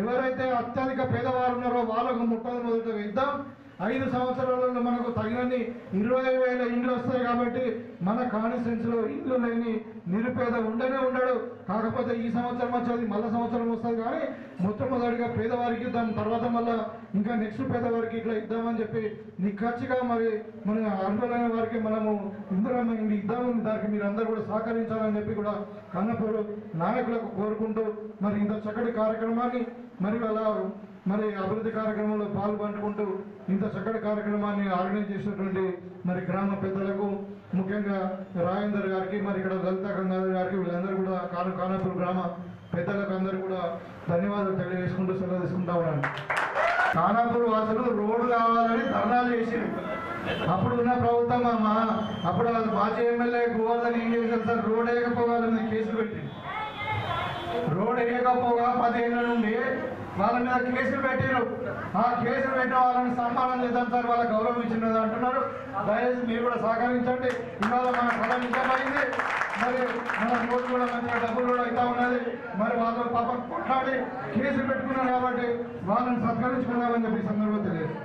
ఎవరైతే అత్యధిక పేదవారు ఉన్నారో వాళ్ళకు మొట్టమొదటి ఇద్దాం. 5 సంవత్సరాలలో మనకు తగినన్ని 20,000 ఇండ్లు వస్తాయి. కాబట్టి మన కాన్స్టిట్యున్సీలో ఇల్లు లేని నిరుపేద ఉండడు. కాకపోతే ఈ సంవత్సరం వచ్చేది మళ్ళీ సంవత్సరం వస్తుంది. కానీ మొట్టమొదటిగా పేదవారికి ఇద్దాం, తర్వాత మళ్ళీ ఇంకా నెక్స్ట్ పేదవారికి ఇట్లా ఇద్దామని చెప్పి నిఖచ్చిగా మరి మన అర్హులైన వారికి మనము ఇందిరమ్మ ఇండ్లు ఇద్దామని దానికి మీరు అందరూ కూడా సహకరించాలని చెప్పి కూడా ఖానాపూర్ నాయకులకు కోరుకుంటూ మరి ఇంత చక్కటి కార్యక్రమాన్ని మరి అభివృద్ధి కార్యక్రమంలో పాల్పంచుకుంటూ ఇంత చక్కటి కార్యక్రమాన్ని ఆర్గనైజ్ చేసినటువంటి మరి గ్రామ పెద్దలకు ముఖ్యంగా రాజేందర్ గారికి మరి ఇక్కడ లలిత గంగాధర్ గారికి వీళ్ళందరూ కూడా ఖానాపూర్ గ్రామ పెద్దలకు అందరూ కూడా ధన్యవాదాలు తెలియజేసుకుంటూ సెలవు తీసుకుంటా ఉన్నాను. ఖానాపూర్ వాసులు రోడ్డు కావాలని ధర్నాలు చేసింది. అప్పుడు ఉన్న ప్రభుత్వం అప్పుడు మాజీ ఎమ్మెల్యే గోవర్ధన్ ఏం చేశారు సార్, రోడ్ వేయకపోవాలని కేసులు పెట్టింది. రోడ్ వేయకపోగా 10 ఏళ్ళ నుండి వాళ్ళ మీద కేసులు పెట్టారు. ఆ కేసులు పెట్టిన వాళ్ళని సన్మానం చేద్దాం సార్, వాళ్ళ గౌరవం ఇచ్చినది అంటున్నారు. దయచేసి మీరు కూడా సహకరించండి. ఇవాళ మన కళ నిజమైంది. మరి మన రోడ్డు కూడా మంచిగా డబ్బులు కూడా అవుతా ఉన్నది. మరి వాళ్ళు పాపం కొట్లాడి కేసులు పెట్టుకున్నారు కాబట్టి వాళ్ళని సత్కరించుకున్నామని చెప్పి సందర్భంగా తెలియదు.